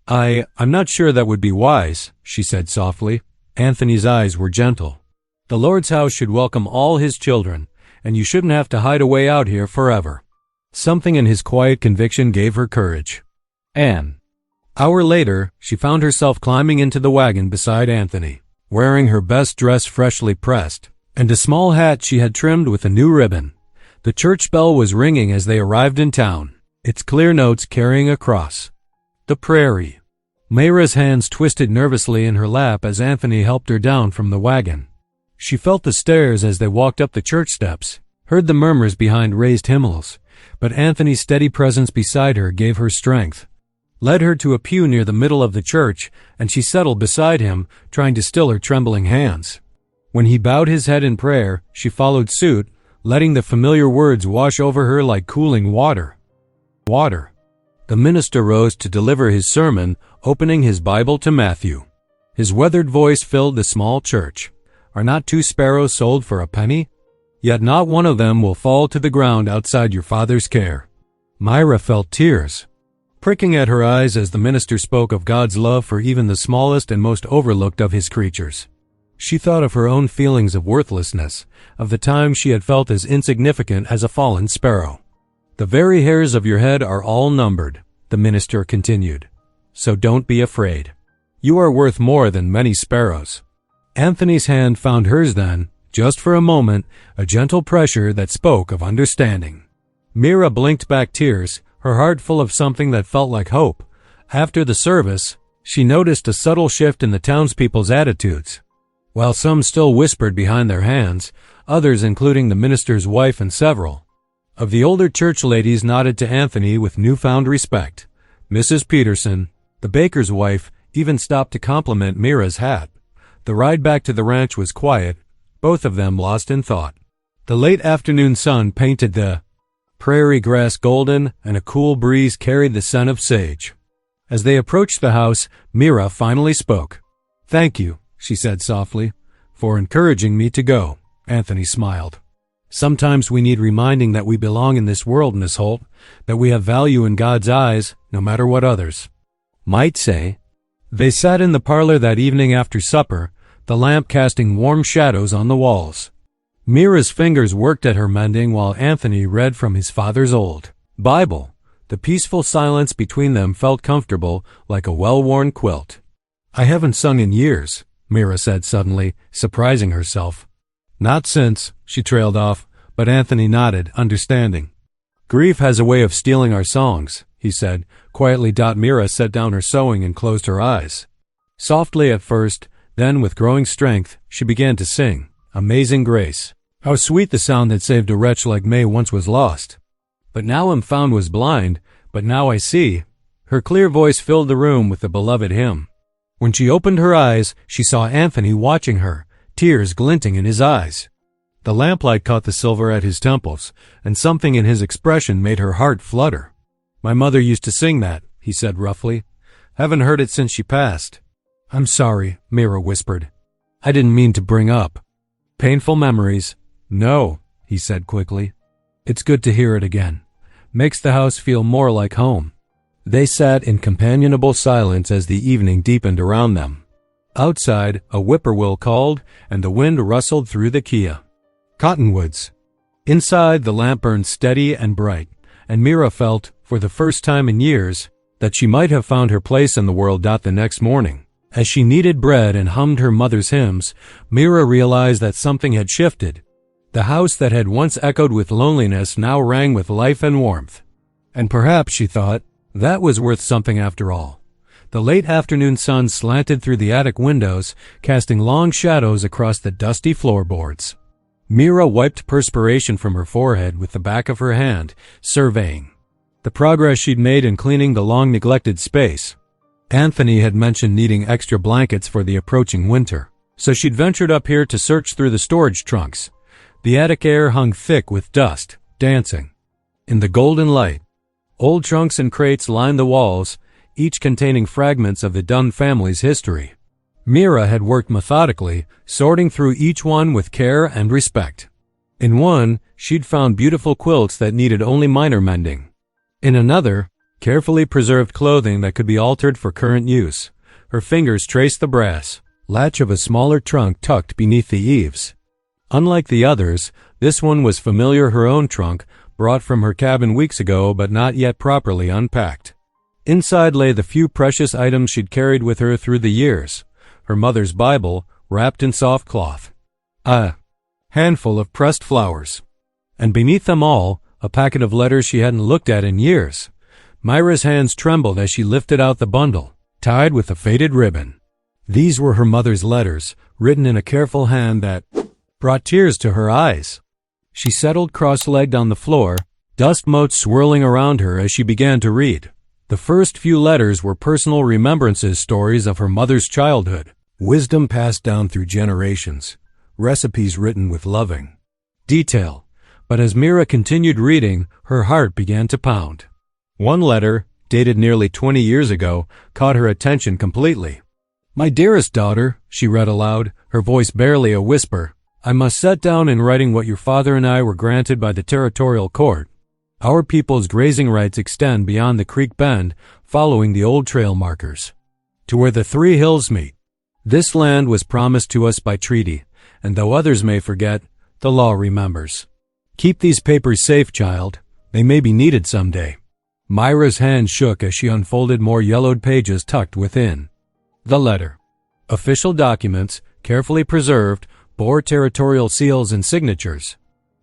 I'm not sure that would be wise," she said softly. Anthony's eyes were gentle. "The Lord's house should welcome all his children, and you shouldn't have to hide away out here forever." Something in his quiet conviction gave her courage. An hour later, she found herself climbing into the wagon beside Anthony, wearing her best dress freshly pressed, and a small hat she had trimmed with a new ribbon. The church bell was ringing as they arrived in town, its clear notes carrying across the prairie. Myra's hands twisted nervously in her lap as Anthony helped her down from the wagon. She felt the stairs as they walked up the church steps, heard the murmurs behind raised hymnals, but Anthony's steady presence beside her gave her strength, led her to a pew near the middle of the church, and she settled beside him, trying to still her trembling hands. When he bowed his head in prayer, she followed suit, letting the familiar words wash over her like cooling water. Water. The minister rose to deliver his sermon, opening his Bible to Matthew. His weathered voice filled the small church. "Are not 2 sparrows sold for a penny? Yet not one of them will fall to the ground outside your Father's care." Myra felt tears pricking at her eyes as the minister spoke of God's love for even the smallest and most overlooked of his creatures. She thought of her own feelings of worthlessness, of the times she had felt as insignificant as a fallen sparrow. "The very hairs of your head are all numbered," the minister continued. "So don't be afraid. You are worth more than many sparrows." Anthony's hand found hers then, just for a moment, a gentle pressure that spoke of understanding. Myra blinked back tears, her heart full of something that felt like hope. After the service, she noticed a subtle shift in the townspeople's attitudes. While some still whispered behind their hands, others, including the minister's wife and several of the older church ladies, nodded to Anthony with newfound respect. Mrs. Peterson, the baker's wife, even stopped to compliment Myra's hat. The ride back to the ranch was quiet, both of them lost in thought. The late afternoon sun painted the prairie grass golden, and a cool breeze carried the scent of sage. As they approached the house, Myra finally spoke. "Thank you," she said softly, "for encouraging me to go." Anthony smiled. "Sometimes we need reminding that we belong in this world, Miss Holt, that we have value in God's eyes, no matter what others might say." They sat in the parlor that evening after supper, the lamp casting warm shadows on the walls. Mira's fingers worked at her mending while Anthony read from his father's old Bible. The peaceful silence between them felt comfortable, like a well-worn quilt. "I haven't sung in years," Mira said suddenly, surprising herself. "Not since," she trailed off, but Anthony nodded, understanding. "Grief has a way of stealing our songs," he said, quietly. Mira set down her sewing and closed her eyes. Softly at first, then with growing strength, she began to sing, "Amazing Grace." How sweet the sound that saved a wretch like May once was lost. But now I'm found was blind, but now I see. Her clear voice filled the room with the beloved hymn. When she opened her eyes, she saw Anthony watching her, tears glinting in his eyes. The lamplight caught the silver at his temples, and something in his expression made her heart flutter. "My mother used to sing that," he said roughly. "Haven't heard it since she passed." "I'm sorry," Mira whispered. "I didn't mean to bring up painful memories." "No," he said quickly. "It's good to hear it again. Makes the house feel more like home." They sat in companionable silence as the evening deepened around them. Outside, a whippoorwill called, and the wind rustled through the kia. Cottonwoods. Inside, the lamp burned steady and bright, and Mira felt, for the first time in years, that she might have found her place in the world. The next morning, as she kneaded bread and hummed her mother's hymns, Mira realized that something had shifted. The house that had once echoed with loneliness now rang with life and warmth. And perhaps, she thought, that was worth something after all. The late afternoon sun slanted through the attic windows, casting long shadows across the dusty floorboards. Mira wiped perspiration from her forehead with the back of her hand, surveying the progress she'd made in cleaning the long-neglected space. Anthony had mentioned needing extra blankets for the approaching winter, so she'd ventured up here to search through the storage trunks. The attic air hung thick with dust, dancing in the golden light. Old trunks and crates lined the walls, each containing fragments of the Dunn family's history. Mira had worked methodically, sorting through each one with care and respect. In one, she'd found beautiful quilts that needed only minor mending. In another, carefully preserved clothing that could be altered for current use. Her fingers traced the brass latch of a smaller trunk tucked beneath the eaves. Unlike the others, this one was familiar, her own trunk, brought from her cabin weeks ago but not yet properly unpacked. Inside lay the few precious items she'd carried with her through the years. Her mother's Bible, wrapped in soft cloth. A handful of pressed flowers. And beneath them all, a packet of letters she hadn't looked at in years. Myra's hands trembled as she lifted out the bundle, tied with a faded ribbon. These were her mother's letters, written in a careful hand that brought tears to her eyes. She settled cross-legged on the floor, dust motes swirling around her as she began to read. The first few letters were personal remembrances, stories of her mother's childhood, wisdom passed down through generations, recipes written with loving detail. But as Mira continued reading, her heart began to pound. One letter, dated nearly 20 years ago, caught her attention completely. "My dearest daughter," she read aloud, her voice barely a whisper, "I must set down in writing what your father and I were granted by the territorial court. Our people's grazing rights extend beyond the creek bend, following the old trail markers, to where the three hills meet. This land was promised to us by treaty, and though others may forget, the law remembers. Keep these papers safe, child. They may be needed someday." Myra's hand shook as she unfolded more yellowed pages tucked within the letter. Official documents, carefully preserved, bore territorial seals and signatures.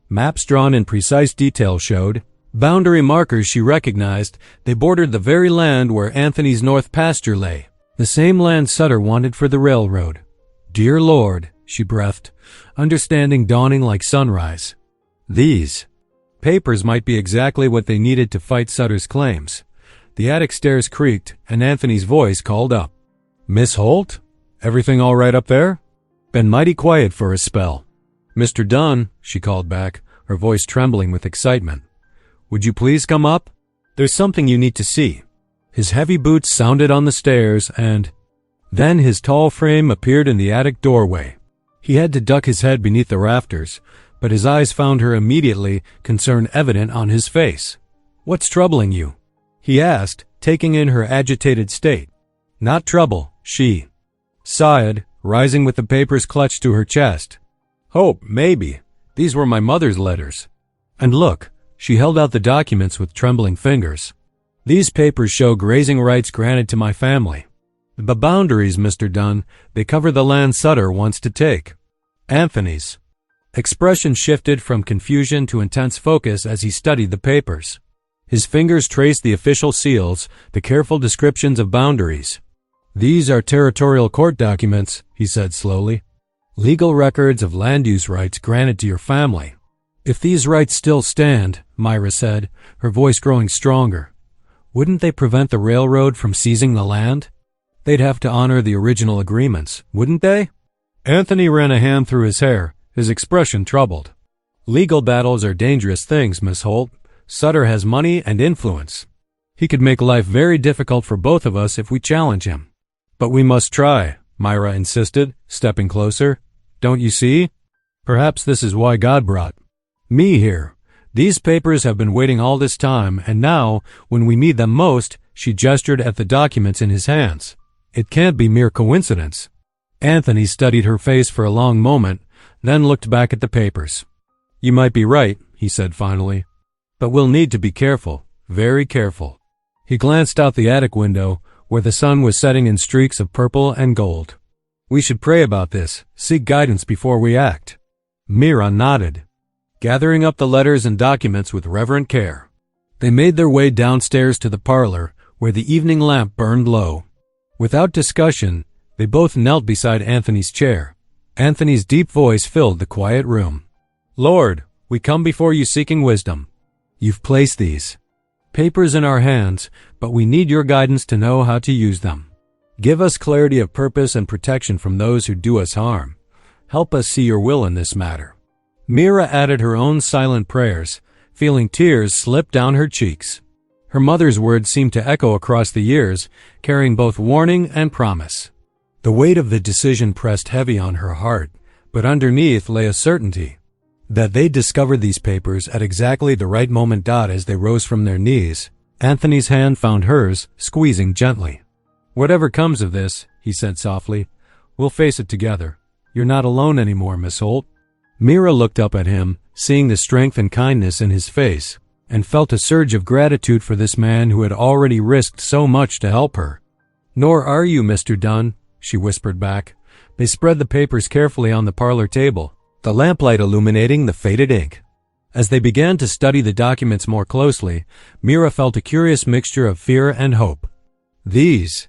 Maps drawn in precise detail showed boundary markers she recognized. They bordered the very land where Anthony's north pasture lay, the same land Sutter wanted for the railroad. "Dear Lord," she breathed, understanding dawning like sunrise. These papers might be exactly what they needed to fight Sutter's claims. The attic stairs creaked, and Anthony's voice called up. "Miss Holt? Everything all right up there?" "Been mighty quiet for a spell." "Mr. Dunn," she called back, her voice trembling with excitement. "Would you please come up? There's something you need to see." His heavy boots sounded on the stairs, and then his tall frame appeared in the attic doorway. He had to duck his head beneath the rafters, but his eyes found her immediately, concern evident on his face. "What's troubling you?" he asked, taking in her agitated state. "Not trouble," she sighed, rising with the papers clutched to her chest. Hope, maybe. These were my mother's letters. And look, she held out the documents with trembling fingers. These papers show grazing rights granted to my family. The boundaries, Mr. Dunn, they cover the land Sutter wants to take. Anthony's. Expression shifted from confusion to intense focus as he studied the papers. His fingers traced the official seals, the careful descriptions of boundaries. These are territorial court documents, he said slowly. Legal records of land use rights granted to your family. If these rights still stand, Myra said, her voice growing stronger, wouldn't they prevent the railroad from seizing the land? They'd have to honor the original agreements, wouldn't they? Anthony ran a hand through his hair, his expression troubled. Legal battles are dangerous things, Miss Holt. Sutter has money and influence. He could make life very difficult for both of us if we challenge him. But we must try, Myra insisted, stepping closer. Don't you see? Perhaps this is why God brought me here. These papers have been waiting all this time, and now, when we need them most, she gestured at the documents in his hands. It can't be mere coincidence. Anthony studied her face for a long moment, then looked back at the papers. You might be right, he said finally. But we'll need to be careful, very careful. He glanced out the attic window, where the sun was setting in streaks of purple and gold. We should pray about this, seek guidance before we act. Myra nodded, gathering up the letters and documents with reverent care. They made their way downstairs to the parlor, where the evening lamp burned low. Without discussion, they both knelt beside Anthony's chair. Anthony's deep voice filled the quiet room. Lord, we come before you seeking wisdom. You've placed these papers in our hands, but we need your guidance to know how to use them. Give us clarity of purpose and protection from those who do us harm. Help us see your will in this matter. Myra added her own silent prayers, feeling tears slip down her cheeks. Her mother's words seemed to echo across the years, carrying both warning and promise. The weight of the decision pressed heavy on her heart, but underneath lay a certainty that they'd discover these papers at exactly the right moment. As they rose from their knees, Anthony's hand found hers, squeezing gently. Whatever comes of this, he said softly, we'll face it together. You're not alone anymore, Miss Holt. Myra looked up at him, seeing the strength and kindness in his face, and felt a surge of gratitude for this man who had already risked so much to help her. Nor are you, Mr. Dunn, she whispered back. They spread the papers carefully on the parlor table, the lamplight illuminating the faded ink. As they began to study the documents more closely, Myra felt a curious mixture of fear and hope. These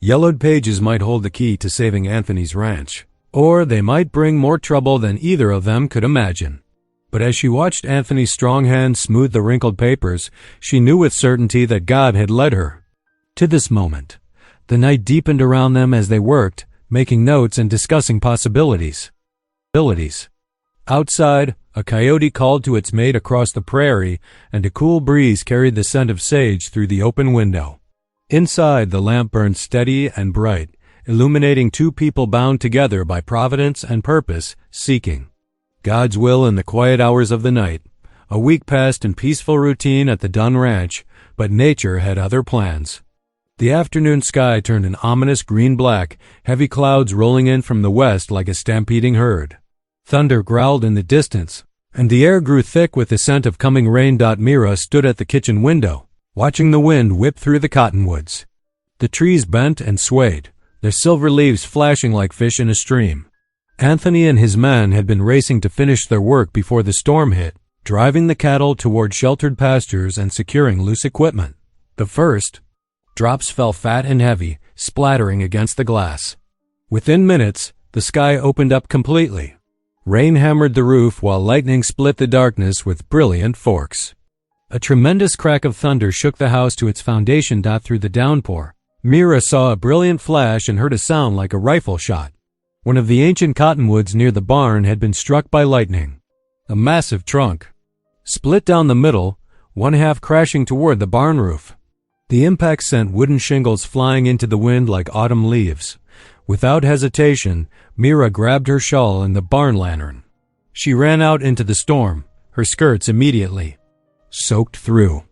yellowed pages might hold the key to saving Anthony's ranch, or they might bring more trouble than either of them could imagine. But as she watched Anthony's strong hand smooth the wrinkled papers, she knew with certainty that God had led her to this moment. The night deepened around them as they worked, making notes and discussing possibilities. Outside, a coyote called to its mate across the prairie, and a cool breeze carried the scent of sage through the open window. Inside, the lamp burned steady and bright, illuminating two people bound together by providence and purpose, seeking God's will in the quiet hours of the night. A week passed in peaceful routine at the Dunn Ranch, but nature had other plans. The afternoon sky turned an ominous green-black, heavy clouds rolling in from the west like a stampeding herd. Thunder growled in the distance, and the air grew thick with the scent of coming rain. Myra stood at the kitchen window, watching the wind whip through the cottonwoods. The trees bent and swayed, their silver leaves flashing like fish in a stream. Anthony and his men had been racing to finish their work before the storm hit, driving the cattle toward sheltered pastures and securing loose equipment. The first drops fell fat and heavy, splattering against the glass. Within minutes, the sky opened up completely. Rain hammered the roof while lightning split the darkness with brilliant forks. A tremendous crack of thunder shook the house to its foundation. Through the downpour, Myra saw a brilliant flash and heard a sound like a rifle shot. One of the ancient cottonwoods near the barn had been struck by lightning. A massive trunk split down the middle, one half crashing toward the barn roof. The impact sent wooden shingles flying into the wind like autumn leaves. Without hesitation, Myra grabbed her shawl and the barn lantern. She ran out into the storm, her skirts immediately soaked through.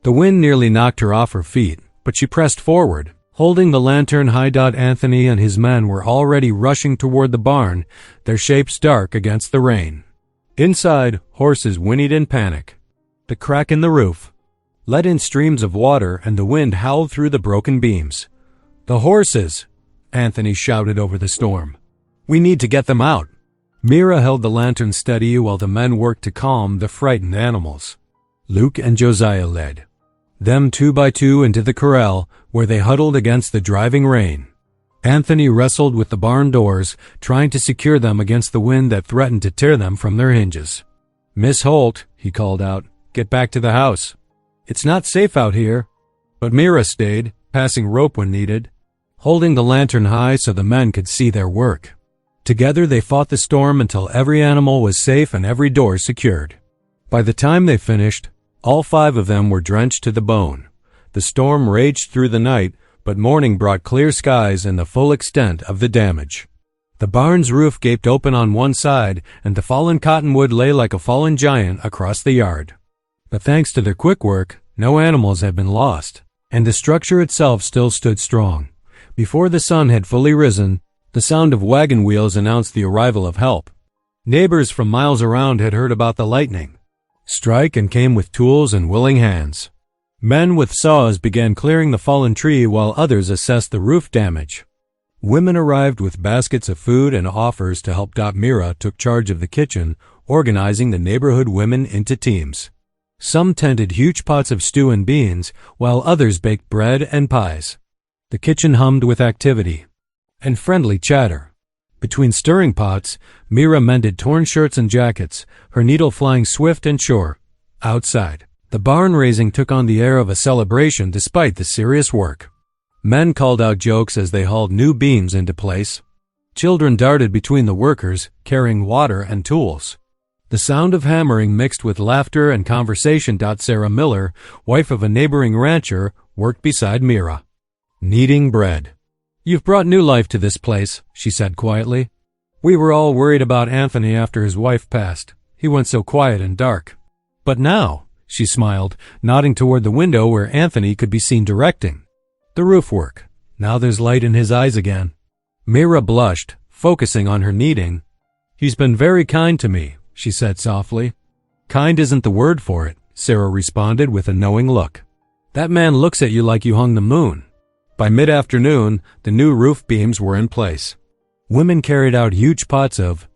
The wind nearly knocked her off her feet, but she pressed forward, Holding the lantern high, Anthony and his men were already rushing toward the barn, their shapes dark against the rain. Inside, horses whinnied in panic. The crack in the roof let in streams of water, and the wind howled through the broken beams. "The horses!" Anthony shouted over the storm. "We need to get them out." Mira held the lantern steady while the men worked to calm the frightened animals. Luke and Josiah led them 2 by 2 into the corral, where they huddled against the driving rain. Anthony wrestled with the barn doors, trying to secure them against the wind that threatened to tear them from their hinges. "Miss Holt," he called out, "get back to the house. It's not safe out here." But Mira stayed, passing rope when needed, holding the lantern high so the men could see their work. Together they fought the storm until every animal was safe and every door secured. By the time they finished, all 5 of them were drenched to the bone. The storm raged through the night, but morning brought clear skies and the full extent of the damage. The barn's roof gaped open on one side, and the fallen cottonwood lay like a fallen giant across the yard. But thanks to their quick work, no animals had been lost, and the structure itself still stood strong. Before the sun had fully risen, the sound of wagon wheels announced the arrival of help. Neighbors from miles around had heard about the lightning strike and came with tools and willing hands. Men with saws began clearing the fallen tree while others assessed the roof damage. Women arrived with baskets of food and offers to help. Mira took charge of the kitchen, organizing the neighborhood women into teams. Some tended huge pots of stew and beans, while others baked bread and pies. The kitchen hummed with activity and friendly chatter. Between stirring pots, Mira mended torn shirts and jackets, her needle flying swift and sure. Outside, the barn raising took on the air of a celebration despite the serious work. Men called out jokes as they hauled new beams into place. Children darted between the workers, carrying water and tools. The sound of hammering mixed with laughter and conversation. Sarah Miller, wife of a neighboring rancher, worked beside Mira, kneading bread. "You've brought new life to this place," she said quietly. "We were all worried about Anthony after his wife passed. He went so quiet and dark. But now," she smiled, nodding toward the window where Anthony could be seen directing the roof work. "Now there's light in his eyes again." Mira blushed, focusing on her kneading. "He's been very kind to me," she said softly. "Kind isn't the word for it," Sarah responded with a knowing look. "That man looks at you like you hung the moon." By mid-afternoon, the new roof beams were in place. Women carried out huge pots of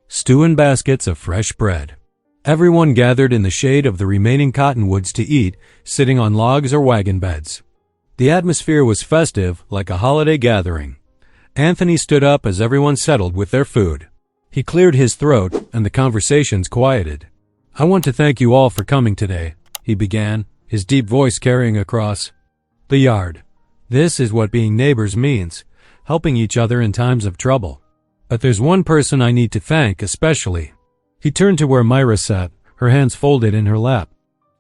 stew and baskets of fresh bread. Everyone gathered in the shade of the remaining cottonwoods to eat, sitting on logs or wagon beds. The atmosphere was festive, like a holiday gathering. Anthony stood up as everyone settled with their food. He cleared his throat, and the conversations quieted. "I want to thank you all for coming today," he began, his deep voice carrying across the yard. "This is what being neighbors means, helping each other in times of trouble. But there's one person I need to thank especially." He turned to where Myra sat, her hands folded in her lap.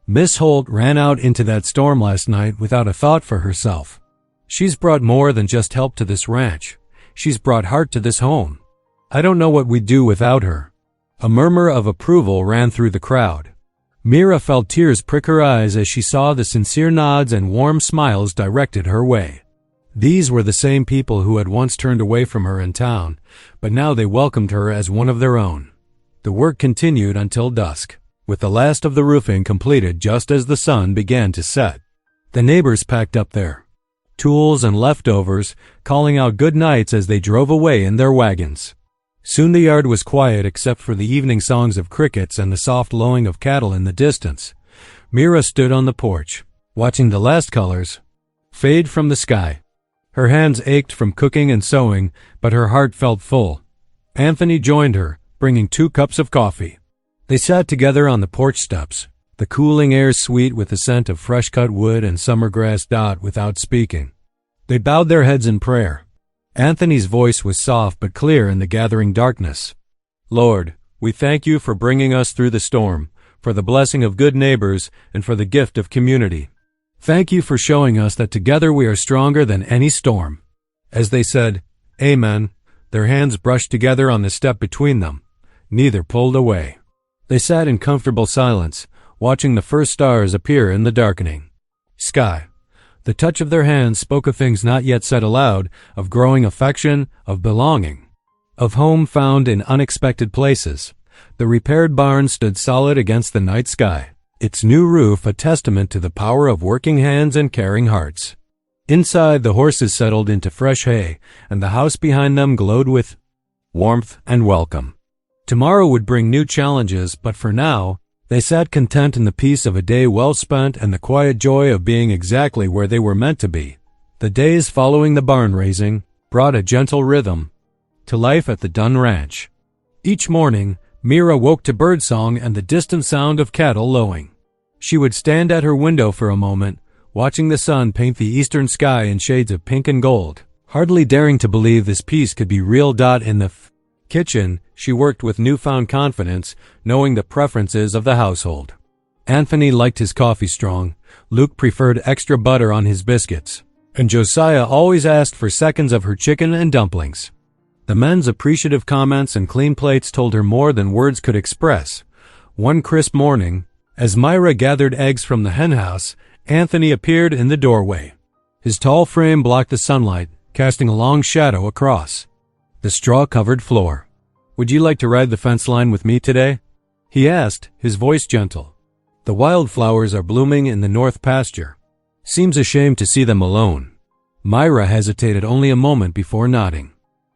"Miss Holt ran out into that storm last night without a thought for herself. She's brought more than just help to this ranch. She's brought heart to this home. I don't know what we'd do without her." A murmur of approval ran through the crowd. Mira felt tears prick her eyes as she saw the sincere nods and warm smiles directed her way. These were the same people who had once turned away from her in town, but now they welcomed her as one of their own. The work continued until dusk, with the last of the roofing completed just as the sun began to set. The neighbors packed up their tools and leftovers, calling out good nights as they drove away in their wagons. Soon the yard was quiet except for the evening songs of crickets and the soft lowing of cattle in the distance. Mira stood on the porch, watching the last colors fade from the sky. Her hands ached from cooking and sewing, but her heart felt full. Anthony joined her, bringing 2 cups of coffee. They sat together on the porch steps, the cooling air sweet with the scent of fresh-cut wood and summer grass. Without speaking, they bowed their heads in prayer. Anthony's voice was soft but clear in the gathering darkness. "Lord, we thank you for bringing us through the storm, for the blessing of good neighbors, and for the gift of community. Thank you for showing us that together we are stronger than any storm." As they said, "Amen," their hands brushed together on the step between them. Neither pulled away. They sat in comfortable silence, watching the first stars appear in the darkening sky. The touch of their hands spoke of things not yet said aloud, of growing affection, of belonging, of home found in unexpected places. The repaired barn stood solid against the night sky, its new roof a testament to the power of working hands and caring hearts. Inside, the horses settled into fresh hay, and the house behind them glowed with warmth and welcome. Tomorrow would bring new challenges, but for now, they sat content in the peace of a day well spent and the quiet joy of being exactly where they were meant to be. The days following the barn raising brought a gentle rhythm to life at the Dunn Ranch. Each morning, Mira woke to birdsong and the distant sound of cattle lowing. She would stand at her window for a moment, watching the sun paint the eastern sky in shades of pink and gold, hardly daring to believe this peace could be real. In the kitchen, she worked with newfound confidence, knowing the preferences of the household. Anthony liked his coffee strong, Luke preferred extra butter on his biscuits, and Josiah always asked for seconds of her chicken and dumplings. The men's appreciative comments and clean plates told her more than words could express. One crisp morning, as Myra gathered eggs from the henhouse, Anthony appeared in the doorway. His tall frame blocked the sunlight, casting a long shadow across the straw-covered floor. "Would you like to ride the fence line with me today?" he asked, his voice gentle. "The wildflowers are blooming in the north pasture. Seems a shame to see them alone." Myra hesitated only a moment before nodding.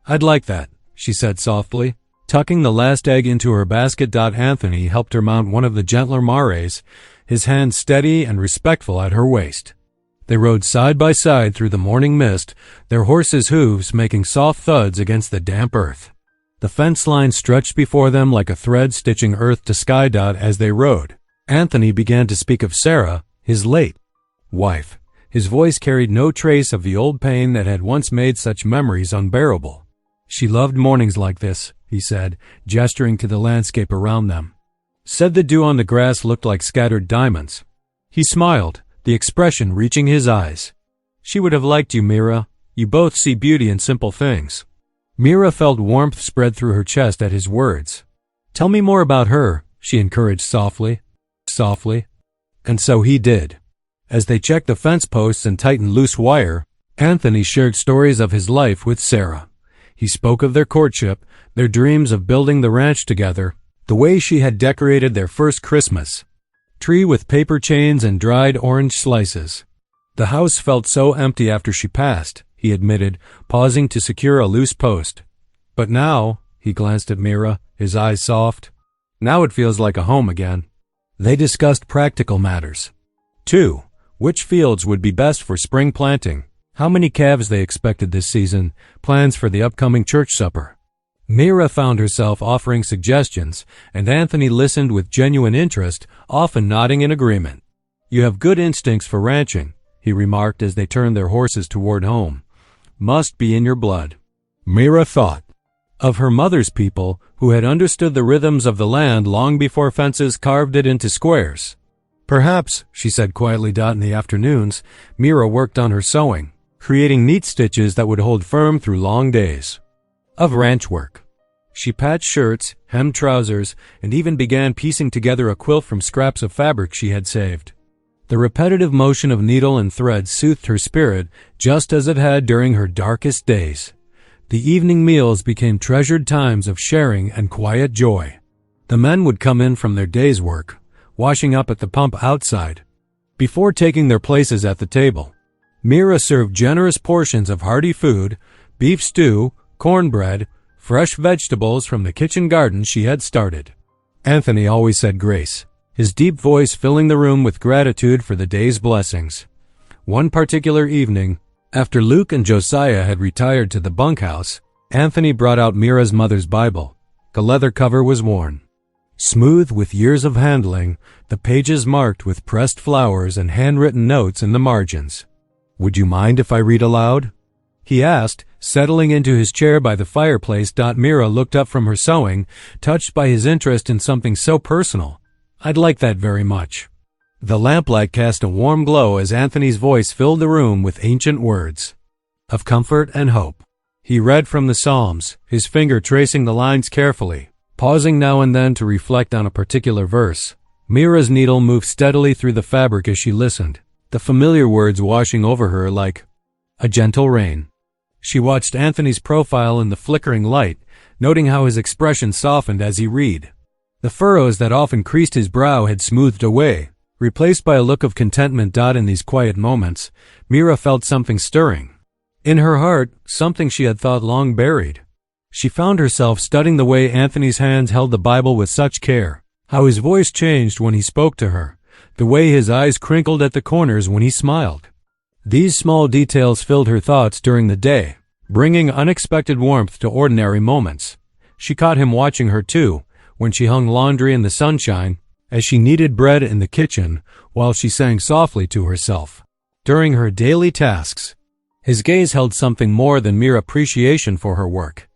"I'd like that," she said softly. Tucking the last egg into her basket, Anthony helped her mount one of the gentler mares, his hand steady and respectful at her waist. They rode side by side through the morning mist, their horses' hooves making soft thuds against the damp earth. The fence line stretched before them like a thread stitching earth to sky. As they rode, Anthony began to speak of Sarah, his late wife. His voice carried no trace of the old pain that had once made such memories unbearable. "She loved mornings like this," he said, gesturing to the landscape around them. Said the dew on the grass looked like scattered diamonds. He smiled, the expression reaching his eyes. "She would have liked you, Mira. You both see beauty in simple things." Mira felt warmth spread through her chest at his words. "Tell me more about her," she encouraged softly. And so he did. As they checked the fence posts and tightened loose wire, Anthony shared stories of his life with Sarah. He spoke of their courtship, their dreams of building the ranch together, the way she had decorated their first Christmas tree with paper chains and dried orange slices. "The house felt so empty after she passed," he admitted, pausing to secure a loose post. "But now," he glanced at Mira, his eyes soft, "now it feels like a home again." They discussed practical matters. 2. Which fields would be best for spring planting, how many calves they expected this season, plans for the upcoming church supper. Mira found herself offering suggestions, and Anthony listened with genuine interest, often nodding in agreement. "You have good instincts for ranching," he remarked as they turned their horses toward home. "Must be in your blood." Mira thought of her mother's people, who had understood the rhythms of the land long before fences carved it into squares. "Perhaps," she said quietly. In the afternoons, Mira worked on her sewing, creating neat stitches that would hold firm through long days of ranch work. She patched shirts, hemmed trousers, and even began piecing together a quilt from scraps of fabric she had saved. The repetitive motion of needle and thread soothed her spirit, just as it had during her darkest days. The evening meals became treasured times of sharing and quiet joy. The men would come in from their day's work, washing up at the pump outside, before taking their places at the table. Mira served generous portions of hearty food, beef stew, cornbread, fresh vegetables from the kitchen garden she had started. Anthony always said grace, his deep voice filling the room with gratitude for the day's blessings. One particular evening, after Luke and Josiah had retired to the bunkhouse, Anthony brought out Mira's mother's Bible. The leather cover was worn. Smooth with years of handling, the pages marked with pressed flowers and handwritten notes in the margins. "Would you mind if I read aloud?" he asked, settling into his chair by the fireplace. Mira looked up from her sewing, touched by his interest in something so personal. "I'd like that very much." The lamplight cast a warm glow as Anthony's voice filled the room with ancient words of comfort and hope. He read from the Psalms, his finger tracing the lines carefully, pausing now and then to reflect on a particular verse. Mira's needle moved steadily through the fabric as she listened. the familiar words washing over her like a gentle rain. She watched Anthony's profile in the flickering light, noting how his expression softened as he read. The furrows that often creased his brow had smoothed away, replaced by a look of contentment. In these quiet moments, Mira felt something stirring. In her heart, something she had thought long buried. She found herself studying the way Anthony's hands held the Bible with such care, how his voice changed when he spoke to her, the way his eyes crinkled at the corners when he smiled. These small details filled her thoughts during the day, bringing unexpected warmth to ordinary moments. She caught him watching her too, when she hung laundry in the sunshine, as she kneaded bread in the kitchen, while she sang softly to herself. During her daily tasks, his gaze held something more than mere appreciation for her work.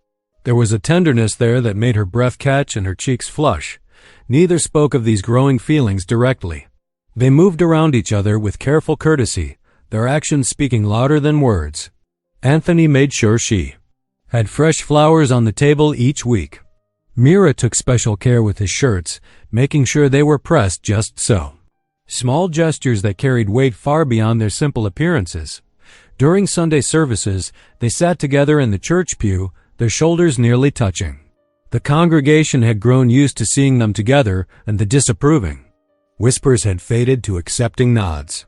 There was a tenderness there that made her breath catch and her cheeks flush. Neither spoke of these growing feelings directly. They moved around each other with careful courtesy, their actions speaking louder than words. Anthony made sure she had fresh flowers on the table each week. Mira took special care with his shirts, making sure they were pressed just so. Small gestures that carried weight far beyond their simple appearances. During Sunday services, they sat together in the church pew, their shoulders nearly touching. The congregation had grown used to seeing them together, and the disapproving whispers had faded to accepting nods.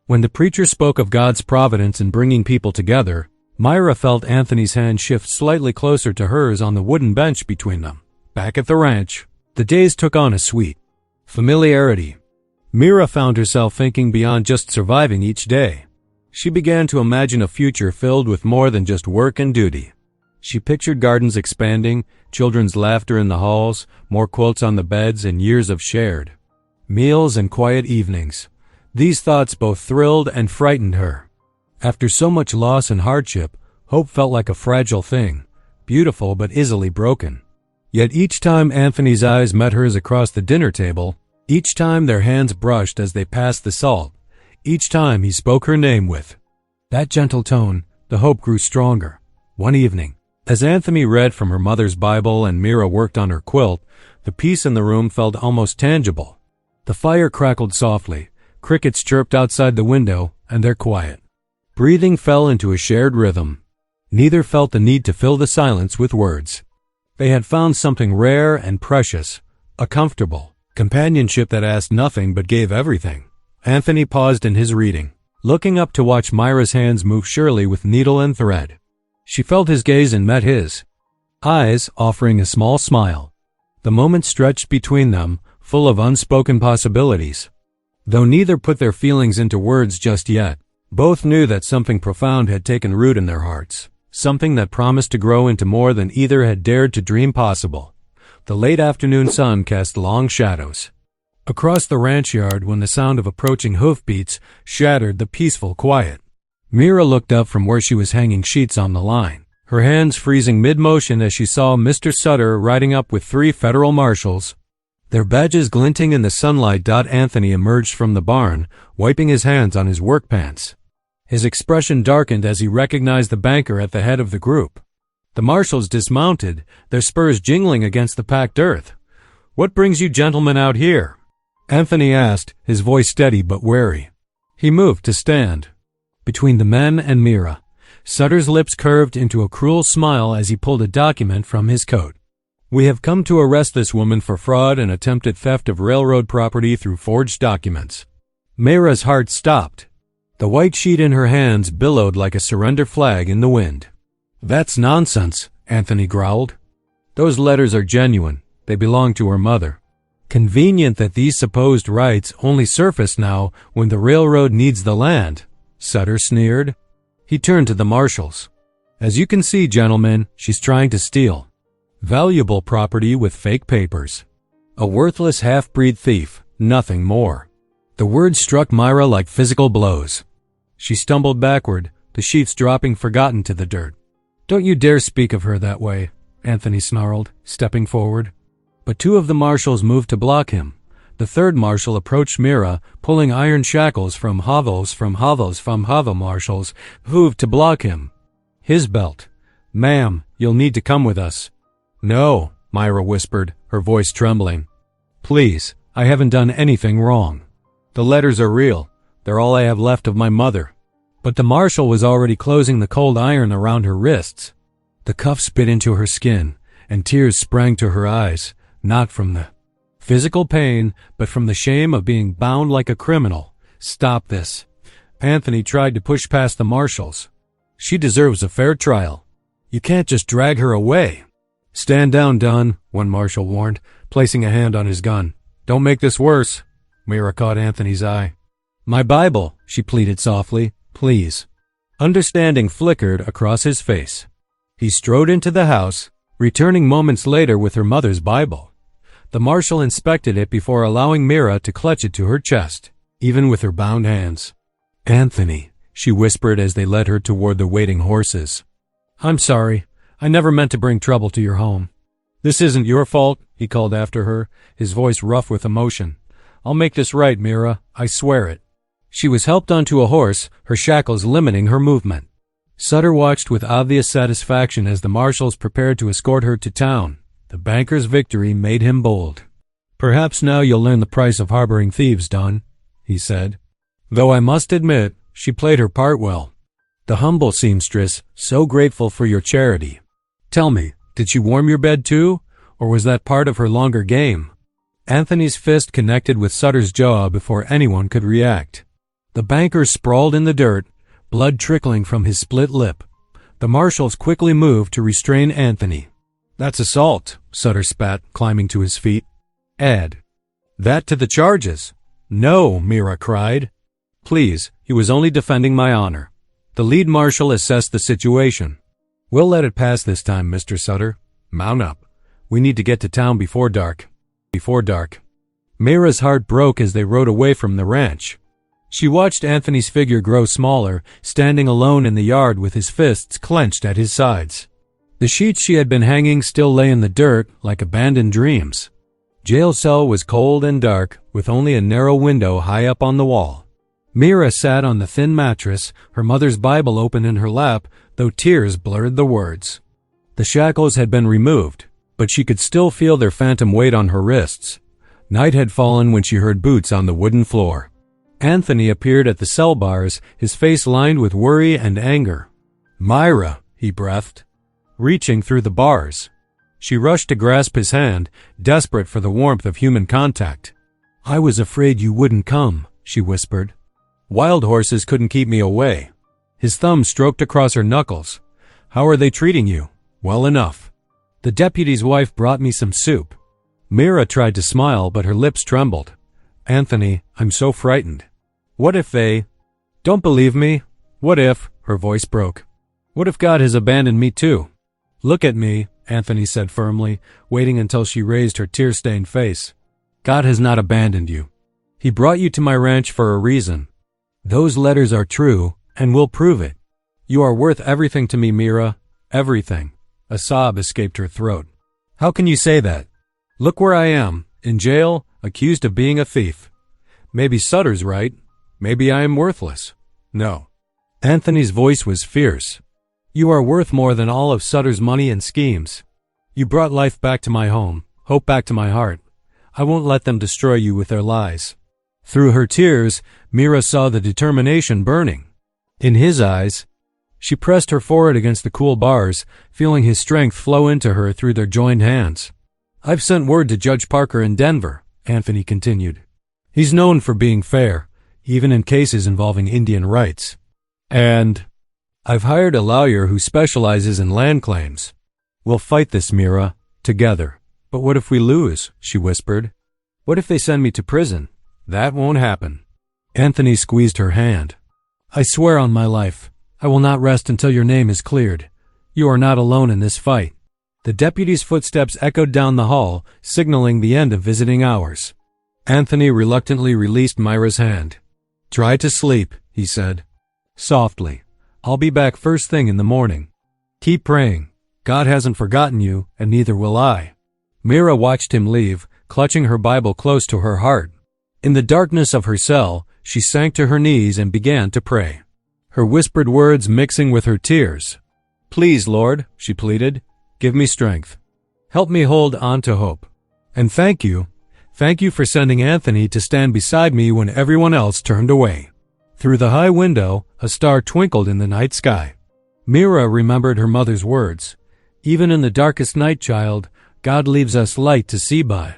When the preacher spoke of God's providence in bringing people together, Myra felt Anthony's hand shift slightly closer to hers on the wooden bench between them. Back at the ranch, the days took on a sweet familiarity. Mira found herself thinking beyond just surviving each day. She began to imagine a future filled with more than just work and duty. She pictured gardens expanding, children's laughter in the halls, more quilts on the beds, and years of shared meals and quiet evenings. These thoughts both thrilled and frightened her. After so much loss and hardship, hope felt like a fragile thing, beautiful but easily broken. Yet each time Anthony's eyes met hers across the dinner table, each time their hands brushed as they passed the salt, each time he spoke her name with that gentle tone, the hope grew stronger. One evening, as Anthony read from her mother's Bible and Mira worked on her quilt, the peace in the room felt almost tangible. The fire crackled softly, crickets chirped outside the window, and their quiet breathing fell into a shared rhythm. Neither felt the need to fill the silence with words. They had found something rare and precious, a comfortable companionship that asked nothing but gave everything. Anthony paused in his reading, looking up to watch Myra's hands move surely with needle and thread. She felt his gaze and met his eyes, offering a small smile. The moment stretched between them, full of unspoken possibilities. Though neither put their feelings into words just yet, both knew that something profound had taken root in their hearts, something that promised to grow into more than either had dared to dream possible. The late afternoon sun cast long shadows across the ranch yard when the sound of approaching hoofbeats shattered the peaceful quiet. Mira looked up from where she was hanging sheets on the line, her hands freezing mid-motion as she saw Mr. Sutter riding up with 3 federal marshals, their badges glinting in the sunlight. Anthony emerged from the barn, wiping his hands on his work pants. His expression darkened as he recognized the banker at the head of the group. The marshals dismounted, their spurs jingling against the packed earth. "What brings you gentlemen out here?" Anthony asked, his voice steady but wary. He moved to stand between the men and Mira. Sutter's lips curved into a cruel smile as he pulled a document from his coat. "We have come to arrest this woman for fraud and attempted theft of railroad property through forged documents." Mira's heart stopped. The white sheet in her hands billowed like a surrender flag in the wind. "That's nonsense," Anthony growled. "Those letters are genuine. They belong to her mother." "Convenient that these supposed rights only surface now when the railroad needs the land," Sutter sneered. He turned to the marshals. "As you can see, gentlemen, she's trying to steal valuable property with fake papers. A worthless half-breed thief, nothing more." The words struck Myra like physical blows. She stumbled backward, the sheets dropping forgotten to the dirt. "Don't you dare speak of her that way," Anthony snarled, stepping forward. But 2 of the marshals moved to block him. The 3rd marshal approached Mira, pulling iron shackles from Hava marshals, moved to block him. His belt. "Ma'am, you'll need to come with us." "No," Myra whispered, her voice trembling. "Please, I haven't done anything wrong. The letters are real. They're all I have left of my mother." But the marshal was already closing the cold iron around her wrists. The cuffs bit into her skin, and tears sprang to her eyes, not from the physical pain, but from the shame of being bound like a criminal. "Stop this." Anthony tried to push past the marshals. "She deserves a fair trial. You can't just drag her away." "Stand down, Dunn," one marshal warned, placing a hand on his gun. "Don't make this worse." Mira caught Anthony's eye. "My Bible," she pleaded softly. "Please." Understanding flickered across his face. He strode into the house, returning moments later with her mother's Bible. The marshal inspected it before allowing Mira to clutch it to her chest, even with her bound hands. "Anthony," she whispered as they led her toward the waiting horses. "I'm sorry. I never meant to bring trouble to your home." "This isn't your fault," he called after her, his voice rough with emotion. "I'll make this right, Mira. I swear it." She was helped onto a horse, her shackles limiting her movement. Sutter watched with obvious satisfaction as the marshals prepared to escort her to town. The banker's victory made him bold. "Perhaps now you'll learn the price of harboring thieves, Dunn," he said. "Though I must admit, she played her part well. The humble seamstress, so grateful for your charity. Tell me, did she warm your bed too, or was that part of her longer game?" Anthony's fist connected with Sutter's jaw before anyone could react. The banker sprawled in the dirt, blood trickling from his split lip. The marshals quickly moved to restrain Anthony. "That's assault," Sutter spat, climbing to his feet. "Add that to the charges." "No," Mira cried. "Please, he was only defending my honor." The lead marshal assessed the situation. "We'll let it pass this time, Mr. Sutter. Mount up. We need to get to town before dark." Before dark. Mira's heart broke as they rode away from the ranch. She watched Anthony's figure grow smaller, standing alone in the yard with his fists clenched at his sides. The sheets she had been hanging still lay in the dirt like abandoned dreams. Jail cell was cold and dark, with only a narrow window high up on the wall. Mira sat on the thin mattress, her mother's Bible open in her lap, though tears blurred the words. The shackles had been removed, but she could still feel their phantom weight on her wrists. Night had fallen when she heard boots on the wooden floor. Anthony appeared at the cell bars, his face lined with worry and anger. "Myra," he breathed, reaching through the bars. She rushed to grasp his hand, desperate for the warmth of human contact. "I was afraid you wouldn't come," she whispered. "Wild horses couldn't keep me away." His thumb stroked across her knuckles. "How are they treating you?" "Well enough. The deputy's wife brought me some soup." Mira tried to smile, but her lips trembled. "Anthony, I'm so frightened. What if they don't believe me? What if," her voice broke, "what if God has abandoned me too?" "Look at me," Anthony said firmly, waiting until she raised her tear-stained face. "God has not abandoned you. He brought you to my ranch for a reason. Those letters are true, and will prove it. You are worth everything to me, Mira. Everything." A sob escaped her throat. "How can you say that? Look where I am, in jail, accused of being a thief. Maybe Sutter's right. Maybe I am worthless. No." Anthony's voice was fierce. "You are worth more than all of Sutter's money and schemes. You brought life back to my home, hope back to my heart. I won't let them destroy you with their lies." Through her tears, Mira saw the determination burning. In his eyes, she pressed her forehead against the cool bars, feeling his strength flow into her through their joined hands. "I've sent word to Judge Parker in Denver," Anthony continued. "He's known for being fair, even in cases involving Indian rights. And I've hired a lawyer who specializes in land claims. We'll fight this, Mira, together." "But what if we lose?" she whispered. "What if they send me to prison?" "That won't happen." Anthony squeezed her hand. "I swear on my life, I will not rest until your name is cleared. You are not alone in this fight." The deputy's footsteps echoed down the hall, signaling the end of visiting hours. Anthony reluctantly released Myra's hand. "Try to sleep," he said. Softly. "I'll be back first thing in the morning. Keep praying. God hasn't forgotten you, and neither will I." Mira watched him leave, clutching her Bible close to her heart. In the darkness of her cell, she sank to her knees and began to pray, her whispered words mixing with her tears. "Please, Lord," she pleaded, "give me strength. Help me hold on to hope. And thank you for sending Anthony to stand beside me when everyone else turned away." Through the high window, a star twinkled in the night sky. Mira remembered her mother's words. Even in the darkest night, child, God leaves us light to see by.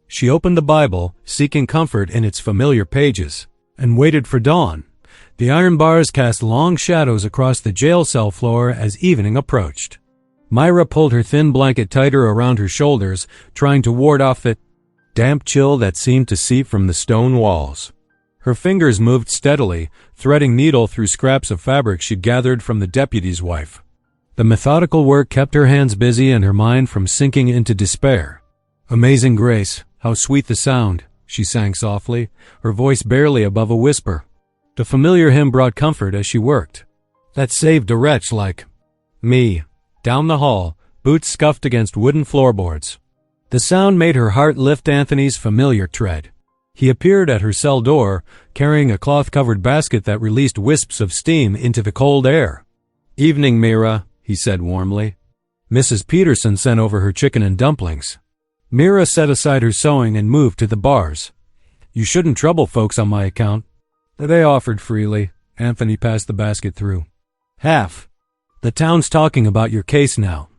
She opened the Bible, seeking comfort in its familiar pages, and waited for dawn. The iron bars cast long shadows across the jail cell floor as evening approached. Myra pulled her thin blanket tighter around her shoulders, trying to ward off the damp chill that seemed to seep from the stone walls. Her fingers moved steadily, threading needle through scraps of fabric she'd gathered from the deputy's wife. The methodical work kept her hands busy and her mind from sinking into despair. "Amazing grace, how sweet the sound," she sang softly, her voice barely above a whisper. The familiar hymn brought comfort as she worked. "That saved a wretch like me." Down the hall, boots scuffed against wooden floorboards. The sound made her heart lift Anthony's familiar tread. He appeared at her cell door, carrying a cloth-covered basket that released wisps of steam into the cold air. "Evening, Mira," he said warmly. "Mrs. Peterson sent over her chicken and dumplings." Mira set aside her sewing and moved to the bars. "You shouldn't trouble folks on my account." They offered freely. Anthony passed the basket through. "Half. The town's talking about your case now.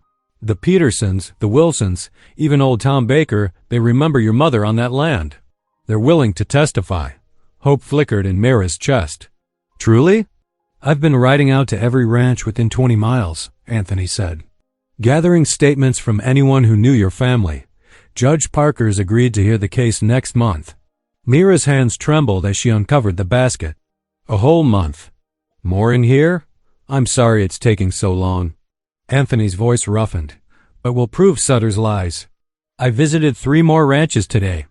The Petersons, the Wilsons, even old Tom Baker, they remember your mother on that land. They're willing to testify." Hope flickered in Mira's chest. "Truly?" "I've been riding out to every ranch within 20 miles, Anthony said, "gathering statements from anyone who knew your family. Judge Parker's agreed to hear the case next month." Mira's hands trembled as she uncovered the basket. "A whole month. More in here? I'm sorry it's taking so long." Anthony's voice roughened. "But we'll prove Sutter's lies. I visited 3 more ranches today.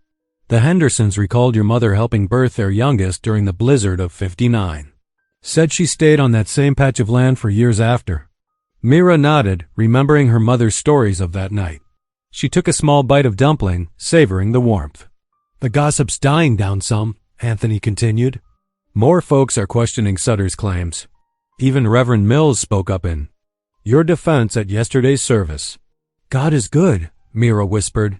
The Hendersons recalled your mother helping birth their youngest during the blizzard of '59. Said she stayed on that same patch of land for years after." Mira nodded, remembering her mother's stories of that night. She took a small bite of dumpling, savoring the warmth. "The gossip's dying down some," Anthony continued. "More folks are questioning Sutter's claims. Even Reverend Mills spoke up in your defense at yesterday's service." "God is good," Mira whispered.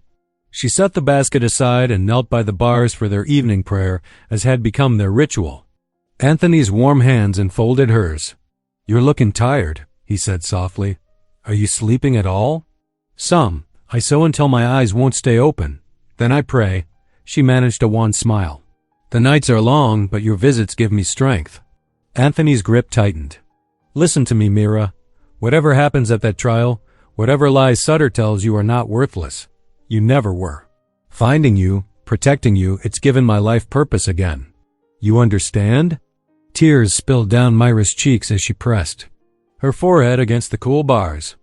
She set the basket aside and knelt by the bars for their evening prayer, as had become their ritual. Anthony's warm hands enfolded hers. "You're looking tired," he said softly. "Are you sleeping at all?" "Some. I sew until my eyes won't stay open. Then I pray." She managed a wan smile. "The nights are long, but your visits give me strength." Anthony's grip tightened. "Listen to me, Mira. Whatever happens at that trial, whatever lies Sutter tells you are not worthless. You never were. Finding you, protecting you, it's given my life purpose again. You understand?" Tears spilled down Myra's cheeks as she pressed her forehead against the cool bars.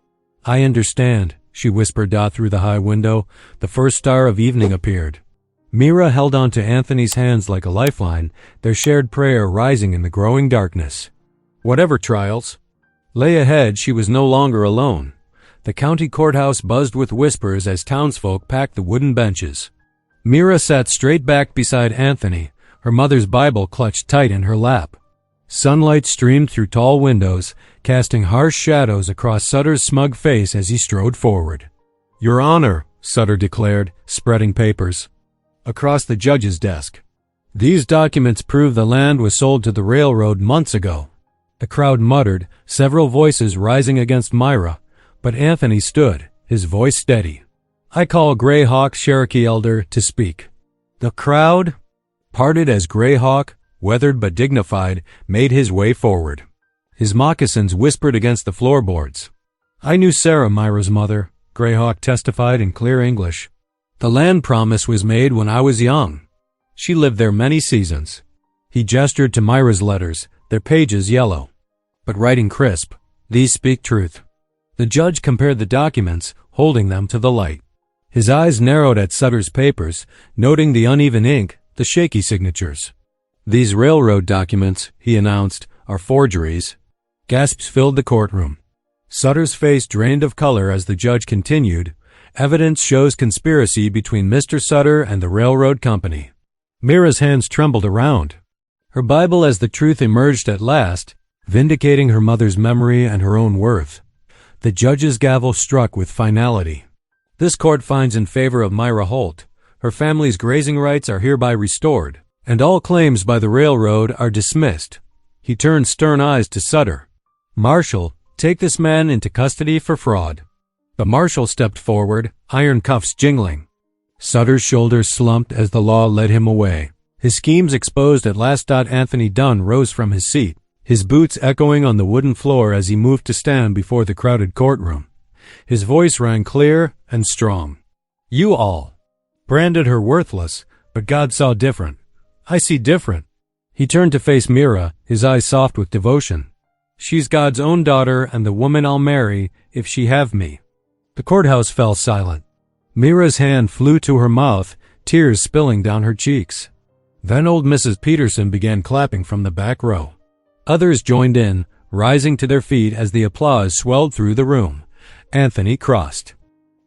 "I understand," she whispered out through the high window. The first star of evening appeared. Mira held on to Anthony's hands like a lifeline, their shared prayer rising in the growing darkness. Whatever trials lay ahead, she was no longer alone. The county courthouse buzzed with whispers as townsfolk packed the wooden benches. Mira sat straight back beside Anthony, her mother's Bible clutched tight in her lap. Sunlight streamed through tall windows, casting harsh shadows across Sutter's smug face as he strode forward. "Your Honor," Sutter declared, spreading papers across the judge's desk. "These documents prove the land was sold to the railroad months ago." The crowd muttered, several voices rising against Myra, but Anthony stood, his voice steady. "I call Greyhawk Cherokee Elder to speak." The crowd parted as Greyhawk, weathered but dignified, made his way forward. His moccasins whispered against the floorboards. "I knew Sarah, Myra's mother," Greyhawk testified in clear English. "The land promise was made when I was young. She lived there many seasons." He gestured to Myra's letters, their pages yellow, but writing crisp. "These speak truth." The judge compared the documents, holding them to the light. His eyes narrowed at Sutter's papers, noting the uneven ink, the shaky signatures. "These railroad documents," he announced, "are forgeries." Gasps filled the courtroom. Sutter's face drained of color as the judge continued, "Evidence shows conspiracy between Mr. Sutter and the railroad company." Mira's hands trembled around. Her Bible as the truth emerged at last, vindicating her mother's memory and her own worth. The judge's gavel struck with finality. "This court finds in favor of Myra Holt. Her family's grazing rights are hereby restored. and all claims by the railroad are dismissed. He turned stern eyes to Sutter. Marshal, take this man into custody for fraud. The marshal stepped forward, iron cuffs jingling. Sutter's shoulders slumped as the law led him away. His schemes exposed at last. Anthony Dunn rose from his seat, his boots echoing on the wooden floor as he moved to stand before the crowded courtroom. His voice rang clear and strong. You all branded her worthless, but God saw different. I see different. He turned to face Mira, his eyes soft with devotion. She's God's own daughter and the woman I'll marry if she have me. The courthouse fell silent. Mira's hand flew to her mouth, tears spilling down her cheeks. Then old Mrs. Peterson began clapping from the back row. Others joined in, rising to their feet as the applause swelled through the room. Anthony crossed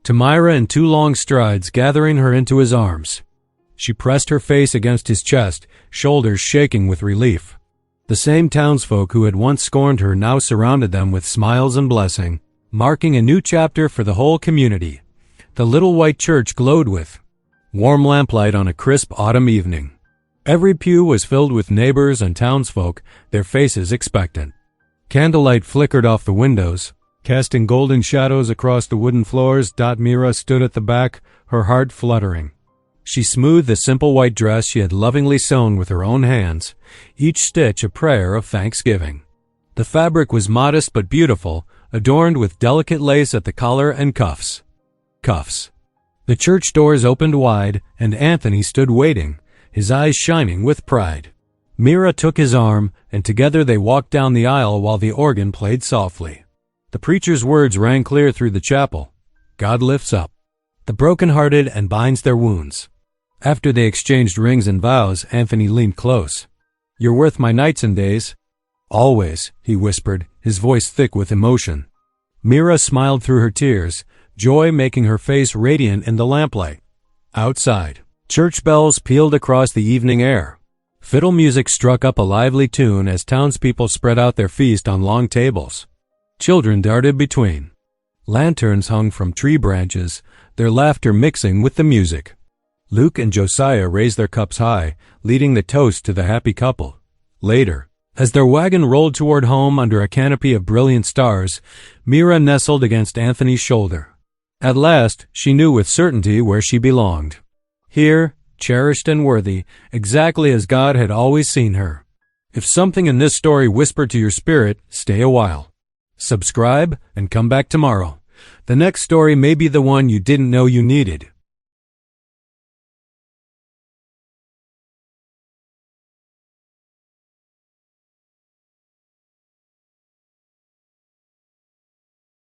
to Myra in 2 long strides, gathering her into his arms. She pressed her face against his chest, shoulders shaking with relief. The same townsfolk who had once scorned her now surrounded them with smiles and blessing, marking a new chapter for the whole community. The little white church glowed with warm lamplight on a crisp autumn evening. Every pew was filled with neighbors and townsfolk, their faces expectant. Candlelight flickered off the windows, casting golden shadows across the wooden floors. Mira stood at the back, her heart fluttering. She smoothed the simple white dress she had lovingly sewn with her own hands, each stitch a prayer of thanksgiving. The fabric was modest but beautiful, adorned with delicate lace at the collar and cuffs. The church doors opened wide, and Anthony stood waiting, his eyes shining with pride. Mira took his arm, and together they walked down the aisle while the organ played softly. The preacher's words rang clear through the chapel. God lifts up the brokenhearted and binds their wounds. After they exchanged rings and vows, Anthony leaned close. You're worth my nights and days. Always, he whispered, his voice thick with emotion. Mira smiled through her tears, joy making her face radiant in the lamplight. Outside, church bells pealed across the evening air. Fiddle music struck up a lively tune as townspeople spread out their feast on long tables. Children darted between. Lanterns hung from tree branches, their laughter mixing with the music. Luke and Josiah raised their cups high, leading the toast to the happy couple. Later, as their wagon rolled toward home under a canopy of brilliant stars, Mira nestled against Anthony's shoulder. At last, she knew with certainty where she belonged. Here, cherished and worthy, exactly as God had always seen her. If something in this story whispered to your spirit, stay a while. Subscribe and come back tomorrow. The next story may be the one you didn't know you needed.